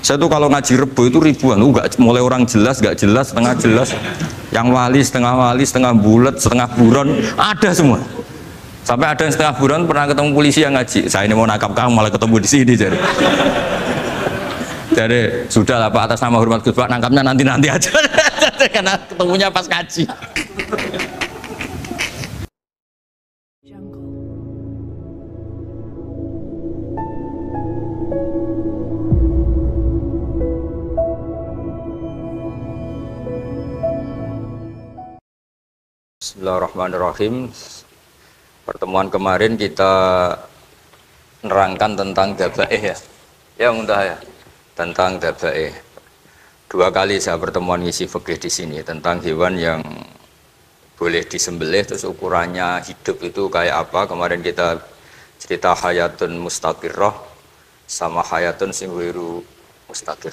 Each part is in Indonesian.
Saya tuh kalau ngaji Rebo itu ribuan, nggak mulai orang jelas, nggak jelas, setengah jelas, yang wali, setengah bulat, setengah buron, ada semua. Sampai ada yang setengah buron pernah ketemu polisi yang ngaji. Saya ini mau nangkap kamu malah ketemu di sini jadi. Jadi sudah lah Pak, atas nama hormat Gus Pak, nangkapnya nanti aja karena ketemunya pas ngaji. Bismillahirrahmanirrahim. Pertemuan kemarin kita nerangkan tentang dabaih ya mudah ya, tentang dabaih. 2 kali saya pertemuan ngisi fikih di sini tentang hewan yang boleh disembelih terus ukurannya hidup itu kayak apa. Kemarin kita cerita hayatun mustaqirrah sama hayatun sing ghairu mustaqir.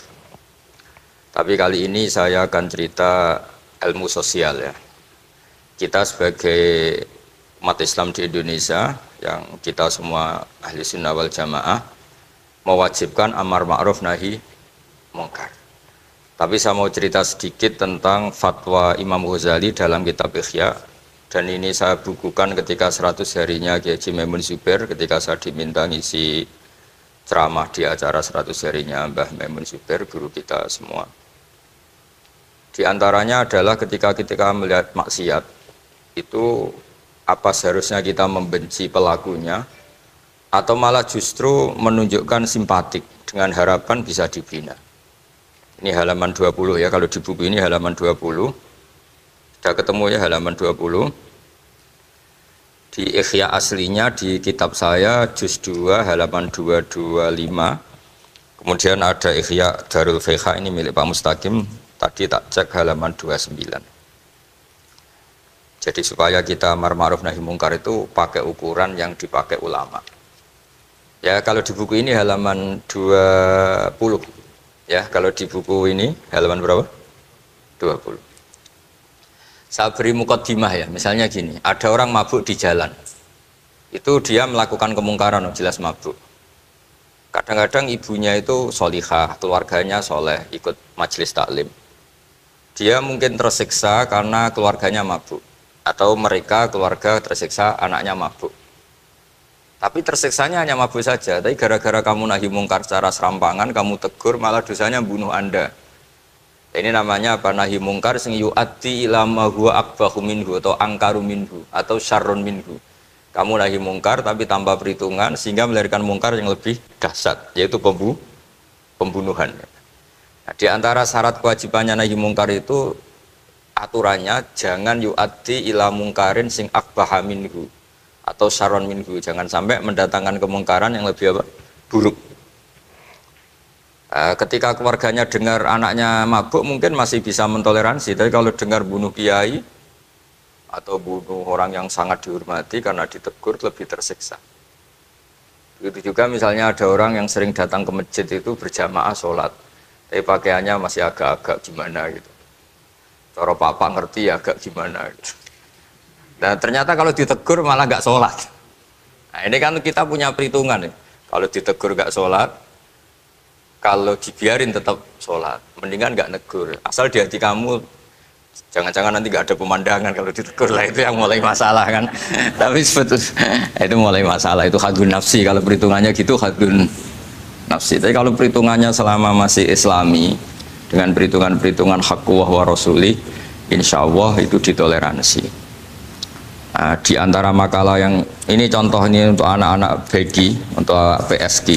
Tapi kali ini saya akan cerita ilmu sosial ya. Kita sebagai umat Islam di Indonesia yang kita semua ahli sunnah wal jamaah mewajibkan amar ma'ruf nahi mungkar. Tapi saya mau cerita sedikit tentang fatwa Imam Ghazali dalam kitab Ihya, dan ini saya bukukan ketika 100 harinya Kiai Haji Maimun Zubair ketika saya diminta ngisi ceramah di acara 100 harinya Mbah Maimun Zubair, guru kita semua. Di antaranya adalah ketika melihat maksiat itu apa seharusnya kita membenci pelakunya atau malah justru menunjukkan simpatik dengan harapan bisa dibina. Ini halaman 20 ya, kalau di buku ini halaman 20 sudah ketemu ya, halaman 20 di Ihya aslinya di kitab saya juz 2 halaman 225. Kemudian ada Ihya Darul Fiqh ini milik Pak Mustaqim, tadi tak cek halaman 29. Jadi supaya kita amar ma'ruf nahi mungkar itu pakai ukuran yang dipakai ulama. Ya kalau di buku ini halaman 20. Ya kalau di buku ini halaman berapa? 20. Saya beri muqaddimah ya, misalnya gini, ada orang mabuk di jalan. Itu dia melakukan kemungkaran, jelas mabuk. Kadang-kadang ibunya itu solihah, keluarganya soleh, ikut majelis taklim. Dia mungkin tersiksa karena keluarganya mabuk. Atau mereka keluarga tersiksa anaknya mabuk. Tapi tersiksanya hanya mabuk saja. Tapi gara-gara kamu nahi mungkar secara serampangan, kamu tegur, malah dosanya bunuh Anda. Ini namanya apa? Nahi mungkar sing yu'addi ila ma huwa akbahu minhu atau angkaru minhu atau syarrun minhu. Kamu nahi mungkar tapi tanpa perhitungan sehingga melahirkan mungkar yang lebih dahsyat, yaitu pembunuhan. Nah, di antara syarat kewajibannya nahi mungkar itu aturannya jangan yu'addi ila mungkarin sing akbaha minhu atau syarron minhu, jangan sampai mendatangkan kemungkaran yang lebih apa? Buruk. Ketika keluarganya dengar anaknya mabuk mungkin masih bisa mentoleransi, tapi kalau dengar bunuh kiai atau bunuh orang yang sangat dihormati karena ditegur lebih tersiksa. Begitu juga misalnya ada orang yang sering datang ke masjid itu berjamaah sholat, tapi pakaiannya masih agak-agak gimana gitu. Cara papa ngerti ya agak gimana gitu. Dan ternyata kalau ditegur malah nggak sholat. Nah ini kan kita punya perhitungan ya. Kalau ditegur nggak sholat, kalau dibiarin tetap sholat, mendingan nggak negur. Asal di hati kamu jangan-jangan nanti nggak ada pemandangan kalau ditegur lah, itu yang mulai masalah kan. Tapi sebetulnya itu mulai masalah, itu hadun nafsi. Kalau perhitungannya gitu hadun nafsi. Tapi kalau perhitungannya selama masih islami, dengan perhitungan-perhitungan haqqullah wa rasuli, insya Allah itu ditoleransi. Nah, di antara makalah yang ini contoh ini untuk anak-anak BG, untuk PSG,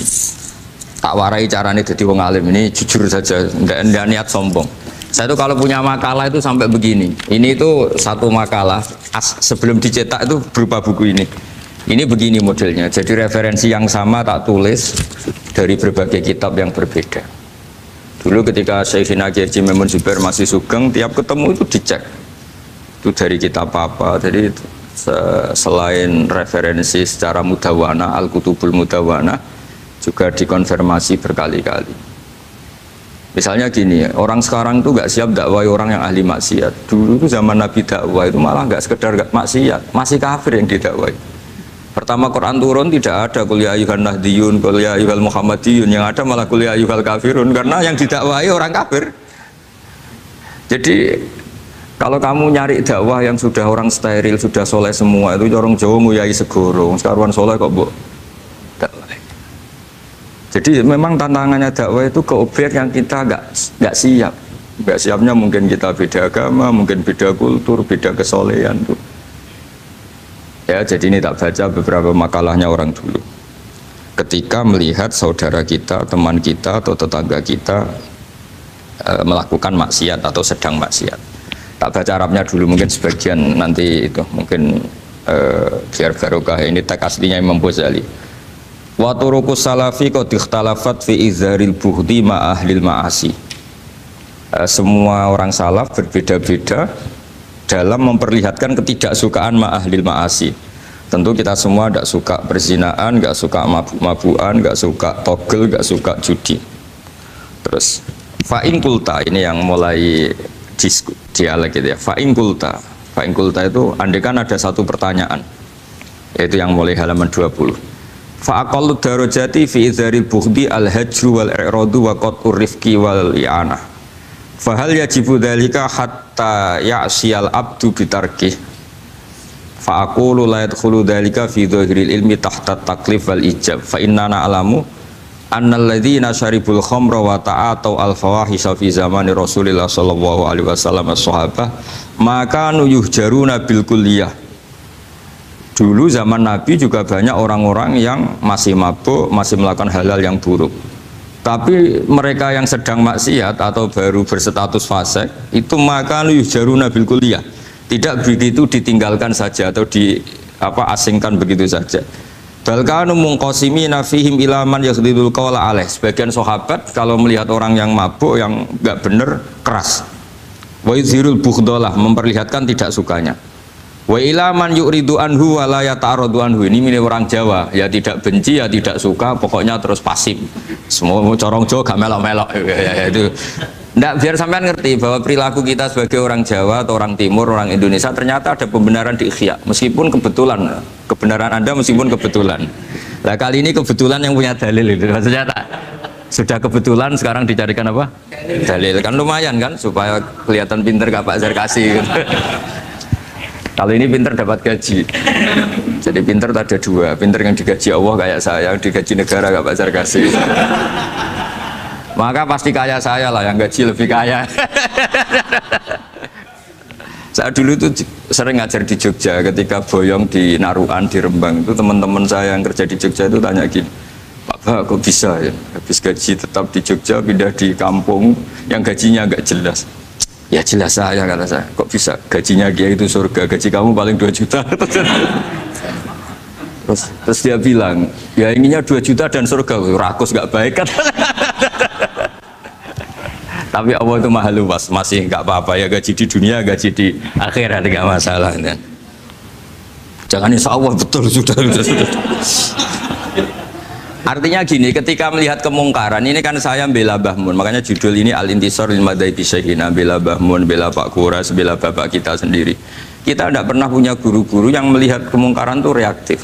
tak warai caranya jadi wong alim, ini jujur saja, enggak niat sombong. Saya itu kalau punya makalah itu sampai begini. Ini itu satu makalah sebelum dicetak itu berupa buku ini. Ini begini modelnya, jadi referensi yang sama tak tulis dari berbagai kitab yang berbeda. Dulu ketika Syekhina Kiai Haji Maimun Zubair masih sugeng, tiap ketemu itu dicek. Itu dari kitab apa. Jadi selain referensi secara mudawana, Al-Kutubul Mudawana, juga dikonfirmasi berkali-kali. Misalnya gini, orang sekarang itu nggak siap dakwai orang yang ahli maksiat. Dulu itu zaman Nabi dakwah itu malah nggak sekedar maksiat, masih kafir yang didakwai. Pertama Quran turun tidak ada qul ya ayyuhan nahdiyun, qul ya ayyuhal muhammadiyun, yang ada malah qul ya ayyuhal kafirun, karena yang didakwahi orang kafir. Jadi kalau kamu nyari dakwah yang sudah orang steril, sudah soleh semua, itu orang Jawa nguyai segoro, sekarang soleh kok bu dakwah. Jadi memang tantangannya dakwah itu ke objek yang kita nggak siap. Nggak siapnya mungkin kita beda agama, mungkin beda kultur, beda kesolehan tuh. Ya, jadi ini tak baca beberapa makalahnya orang dulu. Ketika melihat saudara kita, teman kita atau tetangga kita melakukan maksiat atau sedang maksiat. Tak baca Arabnya dulu, mungkin sebagian nanti itu mungkin biar barokah. Ini teks aslinya Imam Ghazali. Wa turuqus salafi qad ikhtalafat fi izharil bughdi ma ahlil ma'asi. Semua orang salaf berbeda-beda dalam memperlihatkan ketidaksukaan ma'ahlil ma'asi. Tentu kita semua tidak suka perzinaan, nggak suka mabuk-mabukan, nggak suka togel, nggak suka judi. Terus fa'in kulta, ini yang mulai dialek gitu ya. Fa'in kulta itu andaikan ada satu pertanyaan, yaitu yang mulai halaman 20. Fa'aqallu darajati fi izharil bughdi al-hajru wal i'radu wa qat'ur rifqi wal i'anah. Fahal yajibu dzalika hatta ya'siyal abdu bitarkih. Fa aqulu la yadkhulu dzalika fi dhahiril ilmi tahta taklif wal ijab. Fa inna na'lamu annal ladzina syaribul khamra wa ta'atau al fawahisha fi zamani Rasulillah sallallahu alaihi wasallam as-sahabah maka yuhjaruna bil kulliyah. Dulu zaman Nabi juga banyak orang-orang yang masih mabuk, masih melakukan hal-hal yang buruk. Tapi mereka yang sedang maksiat atau baru berstatus fasik itu maka yujaruna bil kulliyah, tidak begitu ditinggalkan saja atau asingkan begitu saja. Balkanu mungqasimina fihim ila man yakhdidul qawla alaih. Sebagian sahabat kalau melihat orang yang mabuk yang enggak benar keras. Wa yuzhirul bughdalah, memperlihatkan tidak sukanya. Wa ila man yuridu anhu wa la yata'aradu anhu. Ini milik orang Jawa, ya tidak benci ya tidak suka, pokoknya terus pasif. Semua corong Jawa gak melok-melok ya, itu. Nggak, biar sampean ngerti bahwa perilaku kita sebagai orang Jawa atau orang Timur, orang Indonesia ternyata ada pembenaran di ikhya, meskipun kebetulan, kebenaran Anda meskipun kebetulan. Nah kali ini kebetulan yang punya dalil itu, maksudnya tak, sudah kebetulan sekarang dicarikan apa? Dalil, kan lumayan kan, supaya kelihatan pinter gak Pak Zarkasi gitu. Kalau ini pinter dapat gaji. Jadi pinter ada dua, pinter yang digaji Allah kayak saya, yang digaji negara gak Pak Zarkasi. Maka pasti kaya saya lah, yang gaji lebih kaya. Saya dulu tuh sering ngajar di Jogja, ketika boyong di Naruan, di Rembang itu teman-teman saya yang kerja di Jogja itu tanya gini, Pak kok bisa ya, habis gaji tetap di Jogja, pindah di kampung yang gajinya agak jelas. Ya jelas saya, kata saya, kok bisa gajinya dia itu surga, gaji kamu paling 2 juta. Terus dia bilang, ya inginnya 2 juta dan surga, rakus gak baik kan. Tapi Allah itu maha luas, masih nggak apa-apa ya, gaji di dunia, gaji di akhirat nggak masalah kan? Jangan insya Allah betul sudah. Artinya gini, ketika melihat kemungkaran ini kan saya bela Mbah Mun, makanya judul ini Al-Intisar lil Madhabi Syekhina, bela Mbah Mun, bela Pak Kuras, bela bapak kita sendiri. Kita tidak pernah punya guru-guru yang melihat kemungkaran itu reaktif.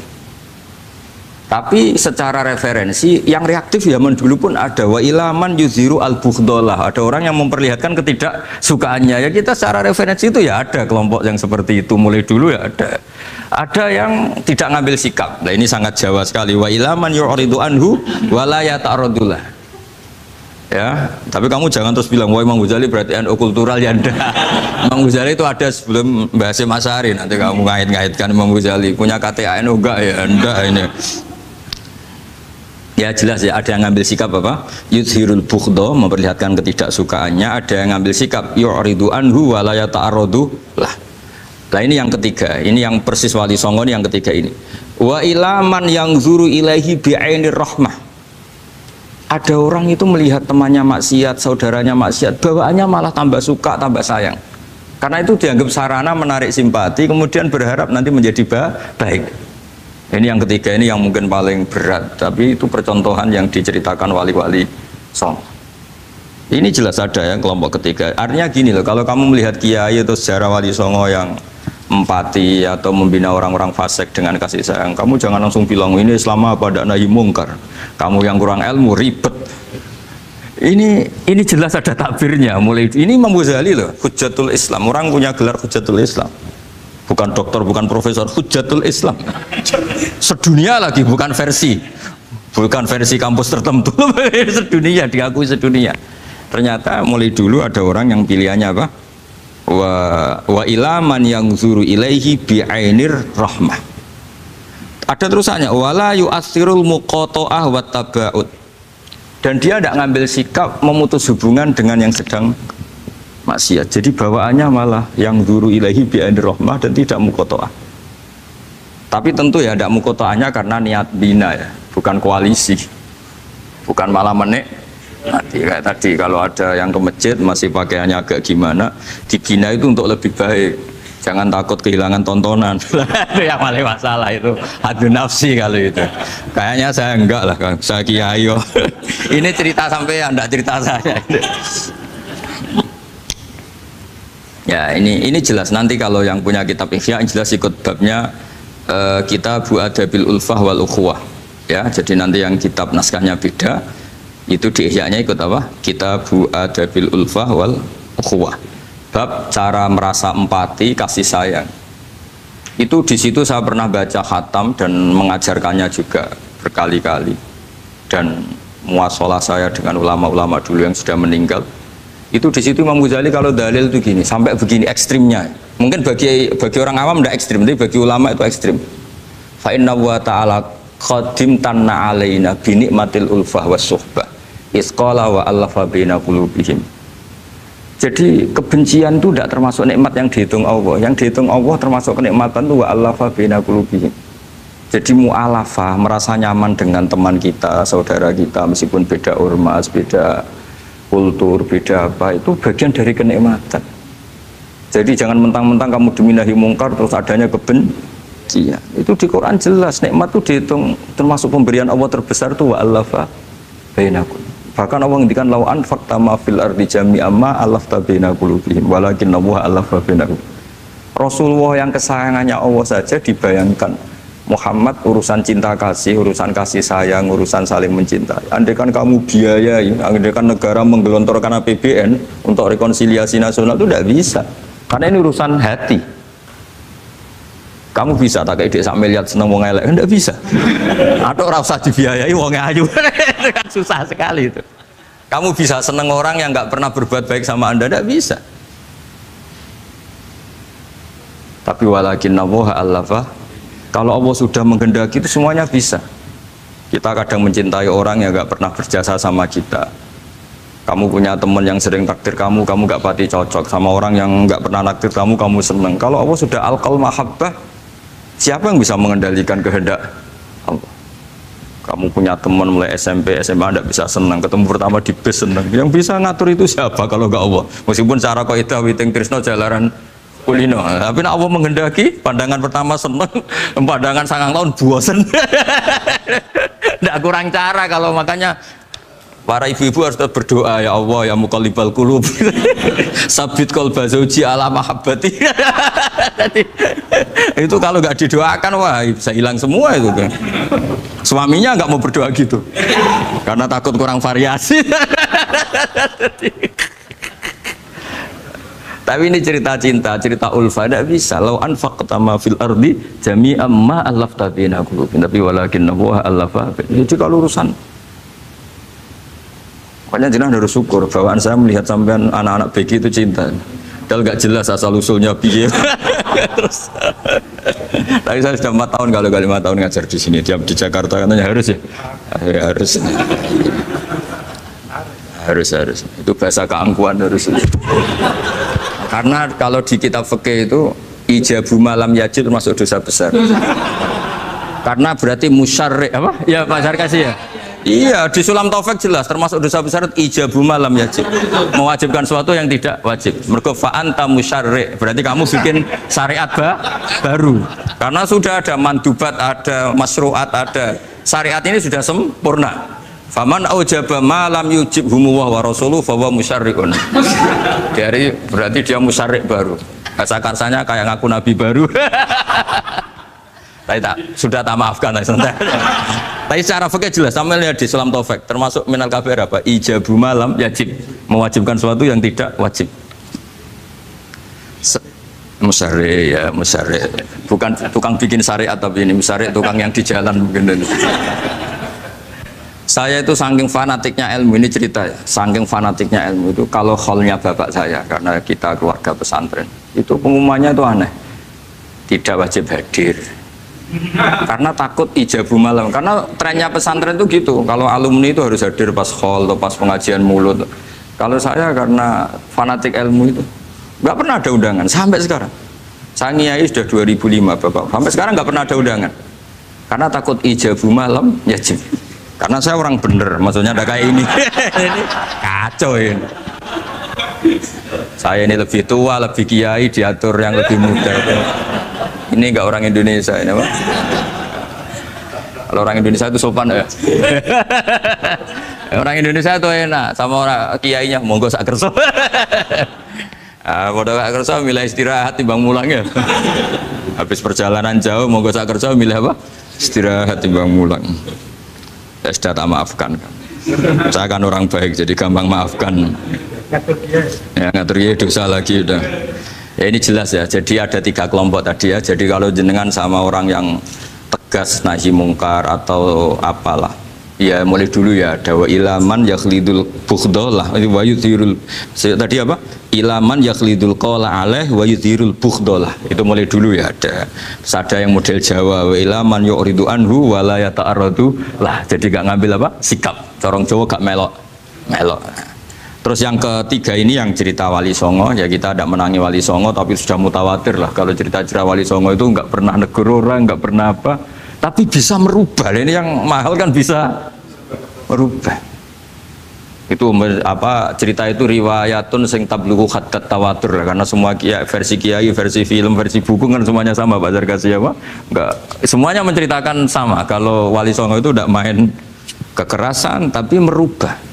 Tapi secara referensi yang reaktif zaman dulu pun ada, wa ilaman yuziru al-bughdalah, ada orang yang memperlihatkan ketidaksukaannya. Ya kita secara referensi itu ya ada kelompok yang seperti itu, mulai dulu ya ada yang tidak ngambil sikap. Nah ini sangat Jawa sekali, wa ilaman yuridu anhu wa la yata'arradulah. Ya, tapi kamu jangan terus bilang wah Imam Ghazali berarti NU kultural ya enggak. Imam Ghazali itu ada sebelum bahasa Mas Ari, nanti kamu ngait-ngaitkan Imam Ghazali punya KTA NU enggak ya, enggak ini. Ya jelas ya, ada yang ngambil sikap apa? Yudhirul bughda, memperlihatkan ketidaksukaannya, ada yang ngambil sikap yu'ridu anhu wa la yata'arradu lah. Nah ini yang ketiga, ini yang persis Wali Songo ini yang ketiga ini. Wa ilaman yang zuru ilaihi bi'ainir rahmah. Ada orang itu melihat temannya maksiat, saudaranya maksiat, bawaannya malah tambah suka, tambah sayang. Karena itu dianggap sarana menarik simpati, kemudian berharap nanti menjadi baik. Ini yang ketiga, ini yang mungkin paling berat, tapi itu percontohan yang diceritakan wali-wali Songo. Ini jelas ada ya kelompok ketiga. Artinya gini loh, kalau kamu melihat kiai atau sejarah Wali Songo yang empati atau membina orang-orang fasik dengan kasih sayang, kamu jangan langsung bilang ini Islam apa ada nahi mungkar. Kamu yang kurang ilmu ribet. Ini jelas ada takbirnya. Mulai ini Imam Ghazali loh, Hujjatul Islam. Orang punya gelar Hujjatul Islam. Bukan dokter, bukan profesor, Hujjatul Islam. Sedunia lagi, bukan versi kampus tertentu. Sedunia, diakui sedunia. Ternyata mulai dulu ada orang yang pilihannya apa? Wa ilaman yang zuru ilaihi bi'ainir rahmah. Ada terusannya wala yu'athirul muqata'ah wa taba'ud. Dan dia tidak ngambil sikap memutus hubungan dengan yang sedang maksiat. Jadi bawaannya malah yang zuru ilaihi bi'ainir rahmah dan tidak muqata'ah. Tapi tentu ya tidak muqata'ahnya karena niat bina ya, bukan koalisi. Bukan malah nanti kayak tadi kalau ada yang ke masjid masih pakaiannya agak gimana, dibina itu untuk lebih baik. Jangan takut kehilangan tontonan. Itu yang paling masalah itu hadu nafsi kalau itu. Kayaknya saya enggak lah, Kang. Saya kiai. Ini cerita sampean, enggak cerita saya. Ya ini jelas nanti kalau yang punya kitab Ihya jelas ikut babnya Kitabu Adabil Ulfah wal Ukhuwah. Ya, jadi nanti yang kitab naskahnya beda. Itu di Ihya-nya ikut apa? Kitabu Adabil Ulfah wal Ukhuwah. Bab cara merasa empati, kasih sayang. Itu di situ saya pernah baca khatam dan mengajarkannya juga berkali-kali. Dan muasalah saya dengan ulama-ulama dulu yang sudah meninggal. Itu di situ Imam Ghazali kalau dalil itu gini, sampai begini ekstrimnya. Mungkin bagi orang awam tidak ekstrim, tapi bagi ulama itu ekstrim. Fa inna wa ta'ala qadim tanna alaina bi nikmatil ulfah was suhbah. Isqala wa allafa baina qulubihim. Jadi kebencian itu tidak termasuk nikmat yang dihitung Allah. Yang dihitung Allah termasuk kenikmatan itu wa allafa baina qulubihim. Jadi mu'alafah, merasa nyaman dengan teman kita, saudara kita, meskipun beda ormas, beda kultur, beda apa, itu bagian dari kenikmatan. Jadi jangan mentang-mentang kamu demi nahi mungkar terus adanya kebencian. Itu di Quran jelas, nikmat itu dihitung termasuk pemberian Allah terbesar itu wa allafa bainakum. Bahkan Allah ngendikan lau anfaqta ma fil ardi jami'an ma alafta baina qulubihim walakin Allah alafa bainahum. Rasulullah yang kesayangannya Allah saja dibayangkan Muhammad urusan cinta kasih, urusan kasih sayang, urusan saling mencintai. Andai kan kamu biayai, andai kan negara menggelontorkan APBN untuk rekonsiliasi nasional itu tidak bisa. Karena ini urusan hati. Kamu bisa tak kayak sak miliar seneng wong elek, enggak bisa. Atau ora usah dibiayai wong ayu. Itu kan susah sekali itu. Kamu bisa seneng orang yang nggak pernah berbuat baik sama Anda, enggak bisa. Tapi walakin Allah allafa. Kalau Allah sudah menghendaki itu semuanya bisa. Kita kadang mencintai orang yang nggak pernah berjasa sama kita. Kamu punya teman yang sering takdir kamu nggak pati cocok sama orang yang nggak pernah naktir kamu seneng. Kalau Allah sudah alqal mahabbah, siapa yang bisa mengendalikan kehendak Allah? Kamu punya teman mulai SMP, SMA tidak bisa senang, ketemu pertama di bis senang. Yang bisa ngatur itu siapa kalau nggak Allah? Meskipun cara kaidah witing trisno jalaran kulino, tapi nak Allah menghendaki, pandangan pertama senang, pandangan 9 tahun bosen. Tidak kurang cara kalau makanya para ibu-ibu harus berdoa, ya Allah ya muqallibal qulub sabit qalba zauji ala mahabbati. Itu kalau nggak didoakan wah bisa hilang semua itu kan. Suaminya nggak mau berdoa gitu karena takut kurang variasi. Tapi ini cerita cinta, cerita ulfa tidak bisa. Lau anfaqta ma fil ardi jami'an ma allafta baina qulubihim, tapi walakinnahu allafa. Jadi kalau urusan pokoknya jenengan harus syukur bawaan saya melihat sampean anak-anak BG itu cinta. Padahal nggak jelas asal usulnya piye. Terus tapi saya sudah 4 tahun kalau 5 tahun ngajar di sini. Di Jakarta katanya harus ya. Harus. Itu bahasa keangkuhan harus. Karena kalau di kitab fikih itu ijabu malam yajid termasuk dosa besar. Karena berarti musyarrik apa? Ya Pak Sarkasi ya. Iya, di Sulam Taufik jelas termasuk dosa besar ijabu malam yajib, mewajibkan sesuatu yang tidak wajib. Mergo fa anta musyarri, berarti kamu bikin syariat baru. Karena sudah ada mandubat, ada masruat, ada syariat ini sudah sempurna. Faman aujaba malam yujib humuwah wa rasuluh fa huwa musyarriun. Dari berarti dia musyarrik baru. Bahasa karsanya kayak ngaku nabi baru. Tapi sudah tak maafkan lah santai. Tapi secara fikih jelas, sama lihat di Sulam Taufik, termasuk minal kabair apa? Ijabu malam yajib, mewajibkan sesuatu yang tidak wajib. Musyari ya musyari, bukan tukang bikin syariat tapi ini musyari tukang yang di jalan mungkin. Saya itu saking fanatiknya ilmu, ini cerita ya, saking fanatiknya ilmu itu kalau hallnya bapak saya, karena kita keluarga pesantren, itu pengumumannya itu aneh, tidak wajib hadir. Karena takut ijabu malam, karena trennya pesantren itu gitu, kalau alumni itu harus hadir pas hall atau pas pengajian mulut. Kalau saya karena fanatik ilmu itu nggak pernah ada undangan sampai sekarang. Saya ngiyai sudah 2005 bapak, sampai sekarang nggak pernah ada undangan karena takut ijabu malam yajib. Karena saya orang bener, maksudnya ada kayak ini. Ini kacau ini. Saya ini lebih tua, lebih kiai, diatur yang lebih muda. Ini enggak orang Indonesia ini, Pak. Kalau orang Indonesia itu sopan ya. Orang Indonesia itu enak, sama orang kiainya monggo sak kerso. Pada sak kerso milih istirahat timbang mulang ya. Habis perjalanan jauh monggo sak kerso milih apa? Istirahat timbang mulang. Ya sudah tak maafkan. Saya kan orang baik jadi gampang maafkan. Ya ngatur ya dosa lagi udah. Ya ini jelas ya, jadi ada 3 kelompok tadi ya. Jadi kalau jenengan sama orang yang tegas nahi mungkar atau apalah, ya mulai dulu ya ada wa ilaman yakhlidul bughdalah wa yudhirul, tadi apa? Ilaman yakhlidul qala alaih wa yudhirul bughdalah, itu mulai dulu ya ada. Terus ada yang model Jawa, wa ilaman yu'ridu anhu wa la yata'arradu lah, jadi gak ngambil apa? Sikap, corong Jawa gak melok. Terus yang ketiga ini yang cerita Wali Songo, ya kita tidak menangi Wali Songo tapi sudah mutawatir lah kalau cerita-cerita Wali Songo itu nggak pernah negur orang, nggak pernah apa, tapi bisa merubah. Ini yang mahal kan bisa merubah. Itu apa cerita itu riwayatun sing tablughu hatta tawatur, karena semua versi kiai, versi film, versi buku kan semuanya sama. Pak Zarkasi apa? Enggak, semuanya menceritakan sama. Kalau Wali Songo itu tidak main kekerasan tapi merubah.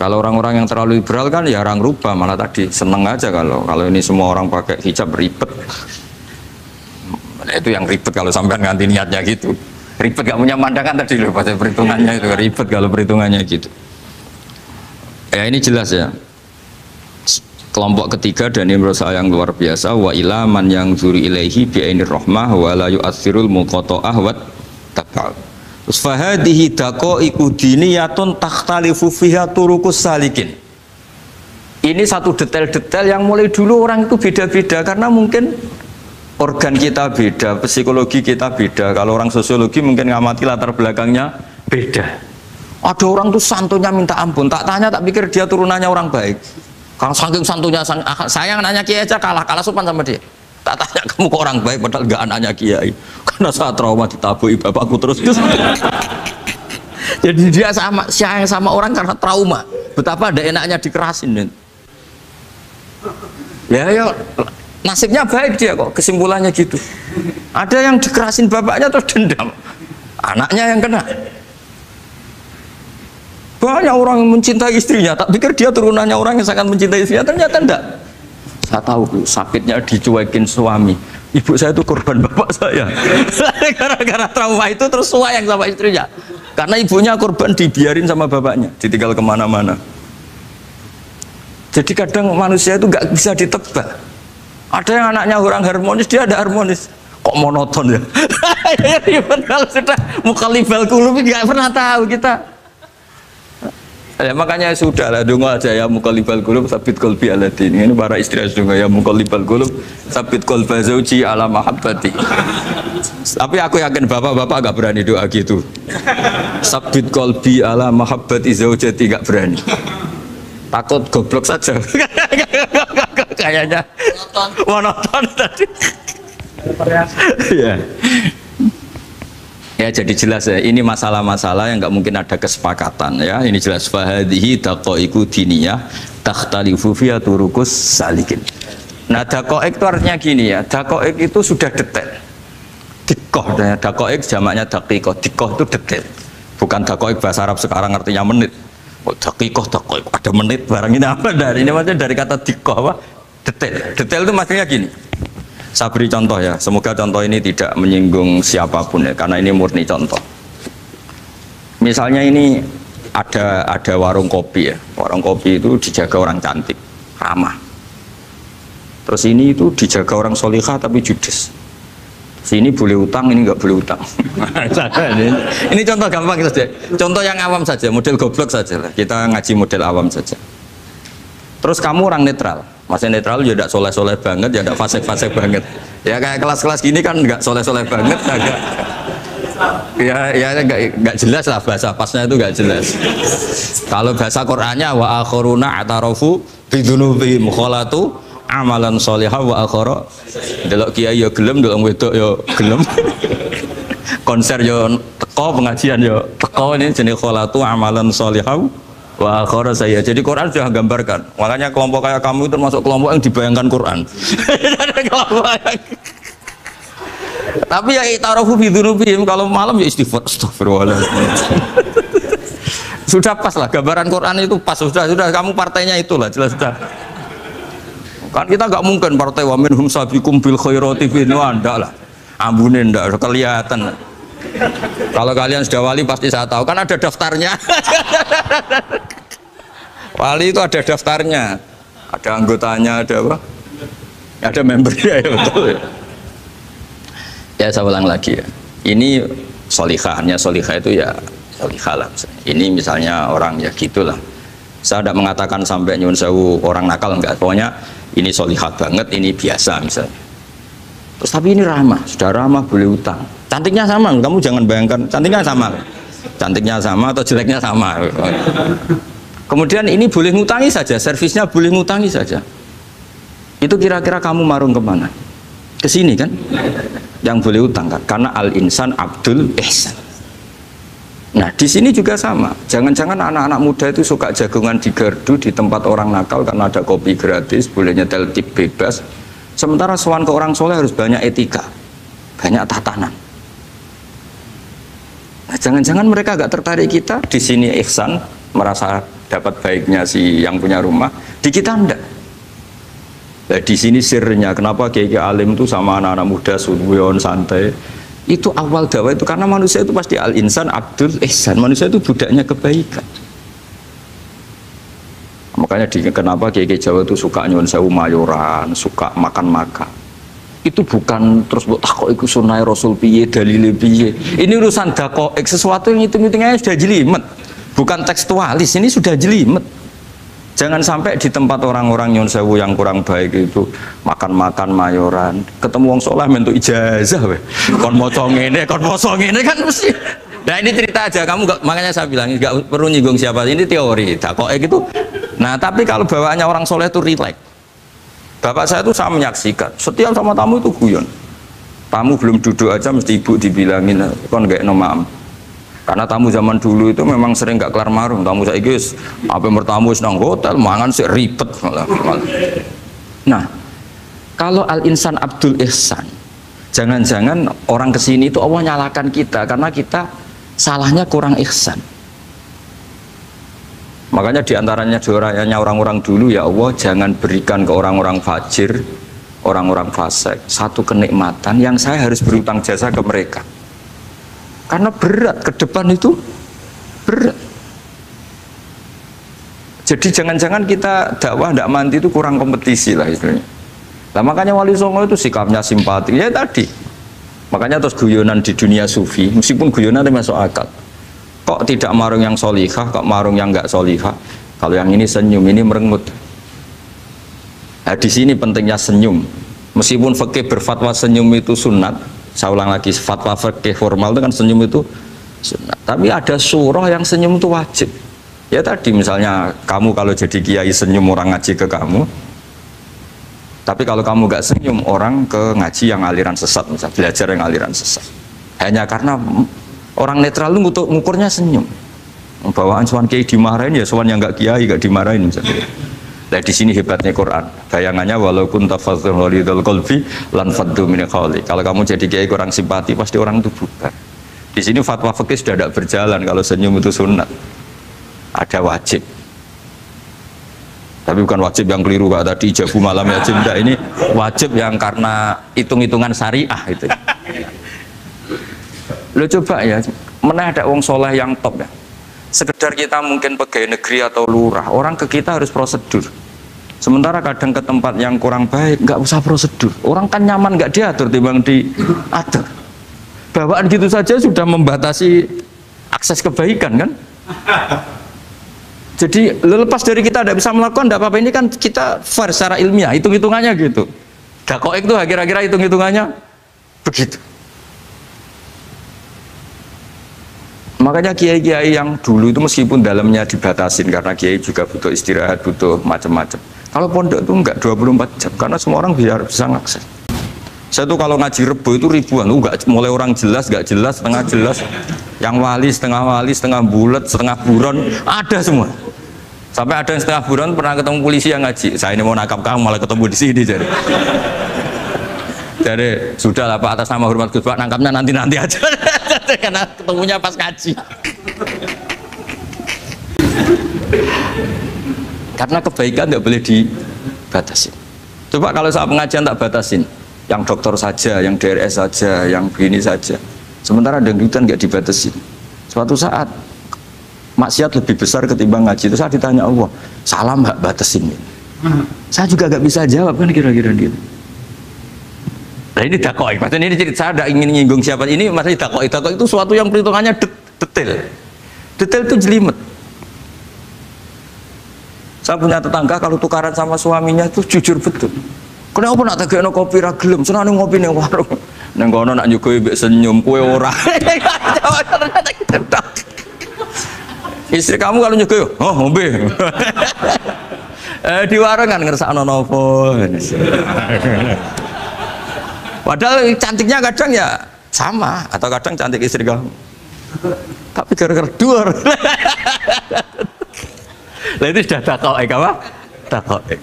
Kalau orang-orang yang terlalu liberal kan ya orang rubah, malah tadi seneng aja kalau ini semua orang pakai hijab ribet. Nah, itu yang ribet kalau sampai ganti niatnya gitu. Ribet gak punya pandangan tadi loh pada perhitungannya itu ribet kalau perhitungannya gitu. Ya ini jelas ya. Kelompok ketiga dan ini menurut saya yang luar biasa, wa ilaman yang zuri ilaihi bi'ainir rahmah wa la yu'athirul muqata'ah wa tabal. Fahadihi daqaiqu diniyatun takhtalifu fiha turuqus salikin. Ini satu detail-detail yang mulai dulu orang itu beda-beda karena mungkin organ kita beda, psikologi kita beda. Kalau orang sosiologi mungkin ngamati latar belakangnya beda. Ada orang tuh santunya minta ampun, tak tanya tak pikir dia turunannya orang baik. Kalau saking santunya sayang nanya kiai aja kalah sopan sama dia. Tak tanya kamu kok orang baik padahal gak anaknya kiai, karena saat trauma ditabui bapakku terus. Jadi dia sayang sama orang karena trauma. Betapa ada enaknya dikerasin. Ya nasibnya baik dia kok, kesimpulannya gitu. Ada yang dikerasin bapaknya terus dendam, anaknya yang kena. Banyak orang yang mencintai istrinya, tak pikir dia turunannya orang yang sangat mencintai istrinya, ternyata enggak. Saya tahu sakitnya dicuekin suami. Ibu saya itu korban bapak saya. Gara-gara trauma itu terus sayang sama istrinya. Karena ibunya korban dibiarin sama bapaknya, ditinggal kemana-mana. Jadi kadang manusia itu nggak bisa ditebak. Ada yang anaknya orang harmonis, dia ada harmonis. Kok monoton ya? Kalau sudah mukhalifal qulub nggak pernah tahu kita. Ya makanya sudah lah donga aja ya mukallibal qulub sabit qalbi ala din. Ini para istri donga ya mukallibal qulub sabit qalba zauji ala mahabbati. Tapi aku yakin bapak-bapak gak berani doa gitu. Sabit qalbi ala mahabbati zaujati gak berani. Takut goblok saja. Kayaknya monoton tadi. Ya. Ya jadi jelas ya, ini masalah-masalah yang nggak mungkin ada kesepakatan ya. Ini jelas fahadihi daqaiqu diniyah takhtalifu fiha turuqus salikin. Nah daqaiq itu artinya gini ya, daqaiq itu sudah detail. Dikoh, daqaiq jamaknya daqiqah, dikoh itu detail. Bukan daqaiq bahasa Arab sekarang artinya menit. Oh daqiqah, daqaiq ada menit barang ini apa dari ini maksudnya dari kata dikoh apa? Detail itu maksudnya gini. Saya beri contoh ya, semoga contoh ini tidak menyinggung siapapun ya, karena ini murni contoh. Misalnya ini ada warung kopi ya, warung kopi itu dijaga orang cantik, ramah. Terus ini itu dijaga orang solihah tapi judes. Sini boleh utang, ini nggak boleh utang. Ini contoh gampang saja, contoh yang awam saja, model goblok saja lah. Kita ngaji model awam saja. Terus kamu orang netral, maksudnya netral ya tidak soleh-soleh banget, ya tidak fasik-fasik banget. Ya kayak kelas-kelas gini kan nggak soleh-soleh banget, agak ya nggak jelas lah bahasa pasnya itu nggak jelas. Kalau bahasa Qur'annya wa akhiruna atarafu bidunubihim kholatu amalan sholihah wa akhara. Delok kiai ya gelem, delok wedok ya gelem. Konser ya teko, pengajian ya teko, ini jenis kholatu amalan sholihah wa akhara saya. Jadi Quran sudah gambarkan. Makanya kelompok kayak kamu itu termasuk kelompok yang dibayangkan Quran. Tapi ya itarafu bidunubihim, kalau malam ya istighfar, astagfirullahaladzim. Sudah pas lah gambaran Quran itu pas, sudah kamu partainya itulah jelas sudah. Kan kita nggak mungkin partai wa minhum sabiqum bil khairati ndak lah. Ambune ndak kelihatan. Kalau kalian sudah wali pasti saya tahu, kan ada daftarnya. Wali itu ada daftarnya, ada anggotanya, ada apa? Ada membernya ya, betul ya. Ya saya ulang lagi ya. Ini solihahnya, solihah itu ya solihah lah. Ini misalnya orang ya gitulah. Saya tidak mengatakan sampai nyun sewu orang nakal, enggak. Pokoknya ini solihah banget, ini biasa misalnya. Terus tapi ini ramah, sudah ramah boleh utang. Cantiknya sama, kamu jangan bayangkan cantiknya sama. Cantiknya sama atau jeleknya sama. Kemudian ini boleh ngutangi saja, servisnya boleh ngutangi saja. Itu kira-kira kamu marung kemana? Ke sini kan? Yang boleh utang kan? Karena al-insan abdul ihsan. Nah di sini juga sama. Jangan-jangan anak-anak muda itu suka jagongan di gardu di tempat orang nakal karena ada kopi gratis, boleh nyetel tip bebas. Sementara sowan ke orang soleh harus banyak etika, banyak tatanan. Nah, jangan-jangan mereka agak tertarik kita di sini ihsan, merasa dapat baiknya si yang punya rumah, di kita enggak. Nah, di sini sirnya kenapa kiai alim itu sama anak-anak muda suwon santai. Itu awal dakwah itu karena manusia itu pasti al-insan abdul ihsan, manusia itu budaknya kebaikan. Makanya kenapa kiai Jawa itu suka nyuwun sewu mayoran, suka makan-makan. Itu bukan terus buat takok iku sunah Rasul piye, dalile piye. Ini urusan dakoek, sesuatu yang hitung-hitungannya sudah jelimet. Bukan tekstualis, ini sudah jelimet. Jangan sampai di tempat orang-orang nyuwun sewu yang kurang baik itu makan-makan mayoran, ketemu wong saleh mentuk ijazah weh. Kon maca ngene, kon poso ngene kan mesti. Nah ini cerita aja, kamu gak, makanya saya bilang nggak perlu nyinggung siapa, ini teori dakoek itu. Nah tapi kalau bawaannya orang soleh itu rileks. Bapak saya itu saya menyaksikan, setiap sama tamu itu guyon. Tamu belum duduk aja mesti ibu dibilangin, kon gak nomam. Karena tamu zaman dulu itu memang sering gak kelar marung. Tamu saya guys, apa bertamu senang hotel, mangan sih ribet. Nah, kalau al-insan abdul ihsan, jangan-jangan orang kesini itu Allah nyalakan kita karena kita salahnya kurang ihsan. Makanya diantaranya doanya orang-orang dulu, ya Allah jangan berikan ke orang-orang fajir, orang-orang fasik satu kenikmatan yang saya harus berutang jasa ke mereka. Karena berat, ke depan itu berat. Jadi jangan-jangan kita dakwah tidak mandi itu kurang kompetisi lah istilahnya. Nah makanya Wali Songo itu sikapnya simpatik, ya tadi. Makanya terus guyonan di dunia sufi, meskipun guyonan itu masuk akal. Kok tidak marung yang solihah, kok marung yang nggak solihah? Kalau yang ini senyum, ini merengut. Nah di sini pentingnya senyum. Meskipun fikih berfatwa senyum itu sunat, saya ulang lagi, fatwa fikih formal itu kan senyum itu sunat. Tapi ada surah yang senyum itu wajib. Ya tadi misalnya kamu kalau jadi kiai senyum orang ngaji ke kamu. Tapi kalau kamu nggak senyum orang ke ngaji yang aliran sesat, misalnya belajar yang aliran sesat. Hanya karena orang netral itu ngukurnya senyum. Bawaan sowan kiai dimarahin ya sowan yang nggak kiai nggak dimarahin misalnya. Nah di sini hebatnya Quran. Bayangannya walaupun tafadzul walidul qalbi lan faddu min qawli. Kalau kamu jadi kiai kurang simpati pasti orang itu bubar. Di sini fatwa fikih sudah tidak berjalan kalau senyum itu sunat. Ada wajib. Tapi bukan wajib yang keliru Pak tadi ijabu malam wajib, enggak, ini wajib yang karena hitung-hitungan syariah itu. Lo coba ya, mana ada wong soleh yang top ya. Sekedar kita mungkin pegawai negeri atau lurah, orang ke kita harus prosedur. Sementara kadang ke tempat yang kurang baik nggak usah prosedur. Orang kan nyaman nggak diatur timbang diatur. Bawaan gitu saja sudah membatasi akses kebaikan kan. Jadi lepas dari kita tidak bisa melakukan tidak apa-apa, ini kan kita fair secara ilmiah, hitung-hitungannya gitu. Dakoik itu kira-kira hitung-hitungannya begitu. Makanya kiai-kiai yang dulu itu meskipun dalamnya dibatasin karena kiai juga butuh istirahat, butuh macam-macam. Kalau pondok itu enggak 24 jam karena semua orang bisa ngakses. Saya tuh kalau ngaji Rebo itu ribuan, enggak mulai orang jelas, enggak jelas, setengah jelas, yang wali, setengah bulat, setengah buron, ada semua. Sampai ada yang setengah buron pernah ketemu polisi yang ngaji. Saya ini mau nangkap kamu malah ketemu di sini jadi. Jadi sudah lah Pak, atas nama hormat Gus Pak, nangkapnya nanti aja. Karena ketemunya pas ngaji. Karena kebaikan tidak boleh dibatasi. Coba kalau saat pengajian tak batasin, yang dokter saja, yang DRS saja, yang begini saja. Sementara dangdutan nggak dibatasin. Suatu saat maksiat lebih besar ketimbang ngaji. Itu saya ditanya Allah, salam nggak batasin? Saya juga nggak bisa jawab kan kira-kira gitu. Nah ini dakwah, maksudnya ini cerita, saya tidak ingin nyinggung siapa ini, maksudnya dakwah itu suatu yang perhitungannya detail itu jelimet. Saya punya tetangga kalau tukaran sama suaminya itu jujur betul. Kenapa nak tegakno kopi ra gelem, senane ngopi ning warung. Nang kono nak nyugoi mbek senyum, kowe ora. Istri kamu kalau nyugoi, oh ngombe. Di warung kan ngersakno nopo. Padahal cantiknya kadang ya sama, atau kadang cantik istri kamu. Tapi gara-gara duar. Lah itu sudah takoek apa? Takoek.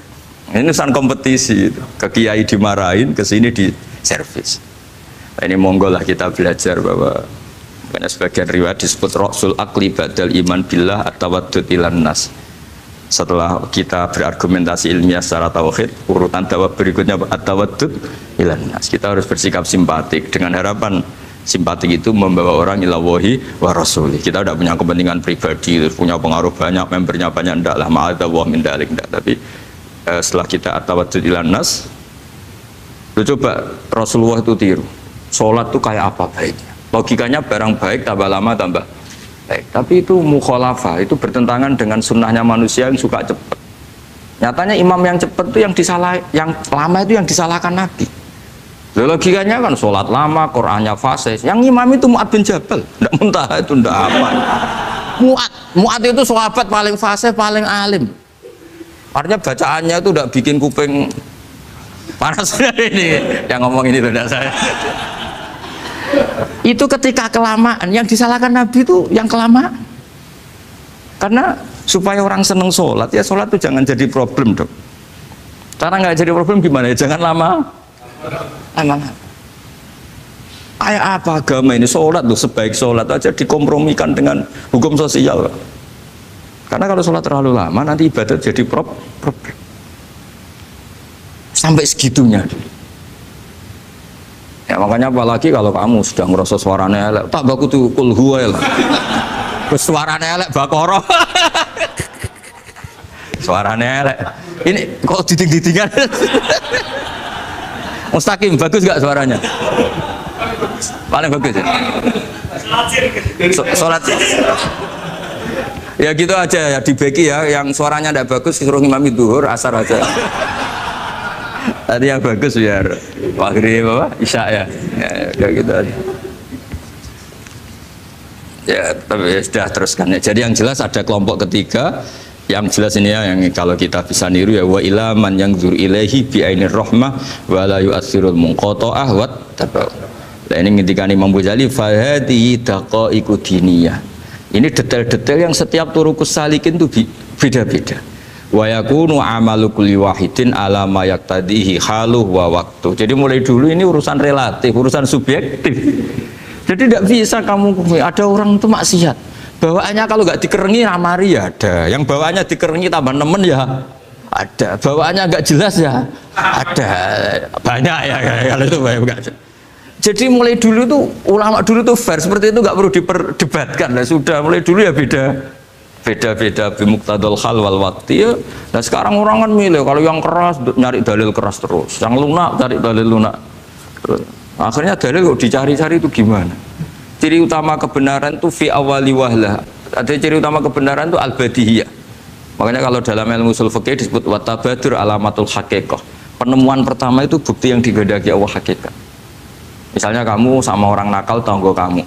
Ini urusan kompetisi itu. Ke kiai dimarahin, ke sini di servis. Nah, ini monggo lah kita belajar bahwa karena sebagian riwayat disebut rasul akli badal iman billah at-tawaddud ilan nas. Setelah kita berargumentasi ilmiah secara tauhid, urutan dakwah berikutnya at-tawaddud ilan nas. Kita harus bersikap simpatik dengan harapan simpatik itu membawa orang ila wahi wa rasulih. Kita tidak punya kepentingan pribadi, punya pengaruh banyak, membernya banyak, enggak lah, ma'adzallah min dalik, enggak. Tapi setelah kita at-tawaddud ilan nas, lu coba Rasulullah itu tiru. Sholat itu kayak apa baiknya? Logikanya barang baik tambah lama tambah baik. Tapi itu mukhalafah, itu bertentangan dengan sunnahnya manusia yang suka cepat. Nyatanya imam yang cepat itu yang lama itu yang disalahkan Nabi. Logikanya kan sholat lama, Qur'annya fasih. Yang imam itu Mu'ad bin Jabal, tidak muntah itu tidak apa. Mu'ad itu sahabat paling fasih, paling alim. Artinya bacaannya itu tidak bikin kuping panas. Ini yang ngomong ini tidak saya. Itu ketika kelamaan, yang disalahkan Nabi itu yang kelamaan. Karena supaya orang seneng sholat, ya sholat itu jangan jadi problem dong. Cara nggak jadi problem gimana ya? Jangan lama. Kayak apa agama ini? Sholat tuh sebaik sholat aja dikompromikan dengan hukum sosial. Karena kalau sholat terlalu lama nanti ibadat jadi problem. Sampai segitunya. Ya makanya apalagi kalau kamu sudah ngerasa suaranya elek, tak baku tuh kul huwa lah. Suaranya elek Baqarah. Suaranya elek. Ini kok diding-didingan. Mustaqim bagus gak suaranya? Paling bagus ya. Sholat. Ya gitu aja ya, dibagi ya, yang suaranya tidak bagus suruh imami duhur, asar aja. Tadi yang bagus biar maghrib apa isya ya, kayak gitu aja. Ya tapi ya, sudah teruskan ya. Jadi yang jelas ada kelompok ketiga, yang jelas ini ya, yang kalau kita bisa niru ya, wa ilaman yang zur ilaihi bi ainir rahmah wa la yu'athirul munqata'ah wa tabau. Nah ini ngendikan Imam Ghazali fa hadhihi daqaiqu diniyah. Ini detail-detail yang setiap turukus salikin itu beda-beda. Wa yakunu amalu kulli wahidin ala ma yaqtadihi haluh wa waktu. Jadi mulai dulu ini urusan relatif, urusan subjektif. Jadi tidak bisa kamu ada orang itu maksiat. Bawaannya kalau nggak dikerengi ramari ya ada. Yang bawaannya dikerengi tambah nemen ya Ada. Bawaannya agak jelas ya? Ada. Banyak ya kalau itu banyak. Jadi mulai dulu tuh ulama dulu tuh fair seperti itu nggak perlu diperdebatkan lah, sudah mulai dulu ya beda bimuktadul hal wal waktu ya. Nah sekarang orang kan milih, kalau yang keras nyari dalil keras terus, yang lunak cari dalil lunak terus. Akhirnya dalil kok dicari-cari itu gimana? Ciri utama kebenaran itu fi awali wahlah. Ada ciri utama kebenaran itu al-badihiyah. Makanya kalau dalam ilmu ushul fikih disebut watabadur alamatul haqiqah. Penemuan pertama itu bukti yang digandaki Allah hakikat. Misalnya kamu sama orang nakal tonggo kamu,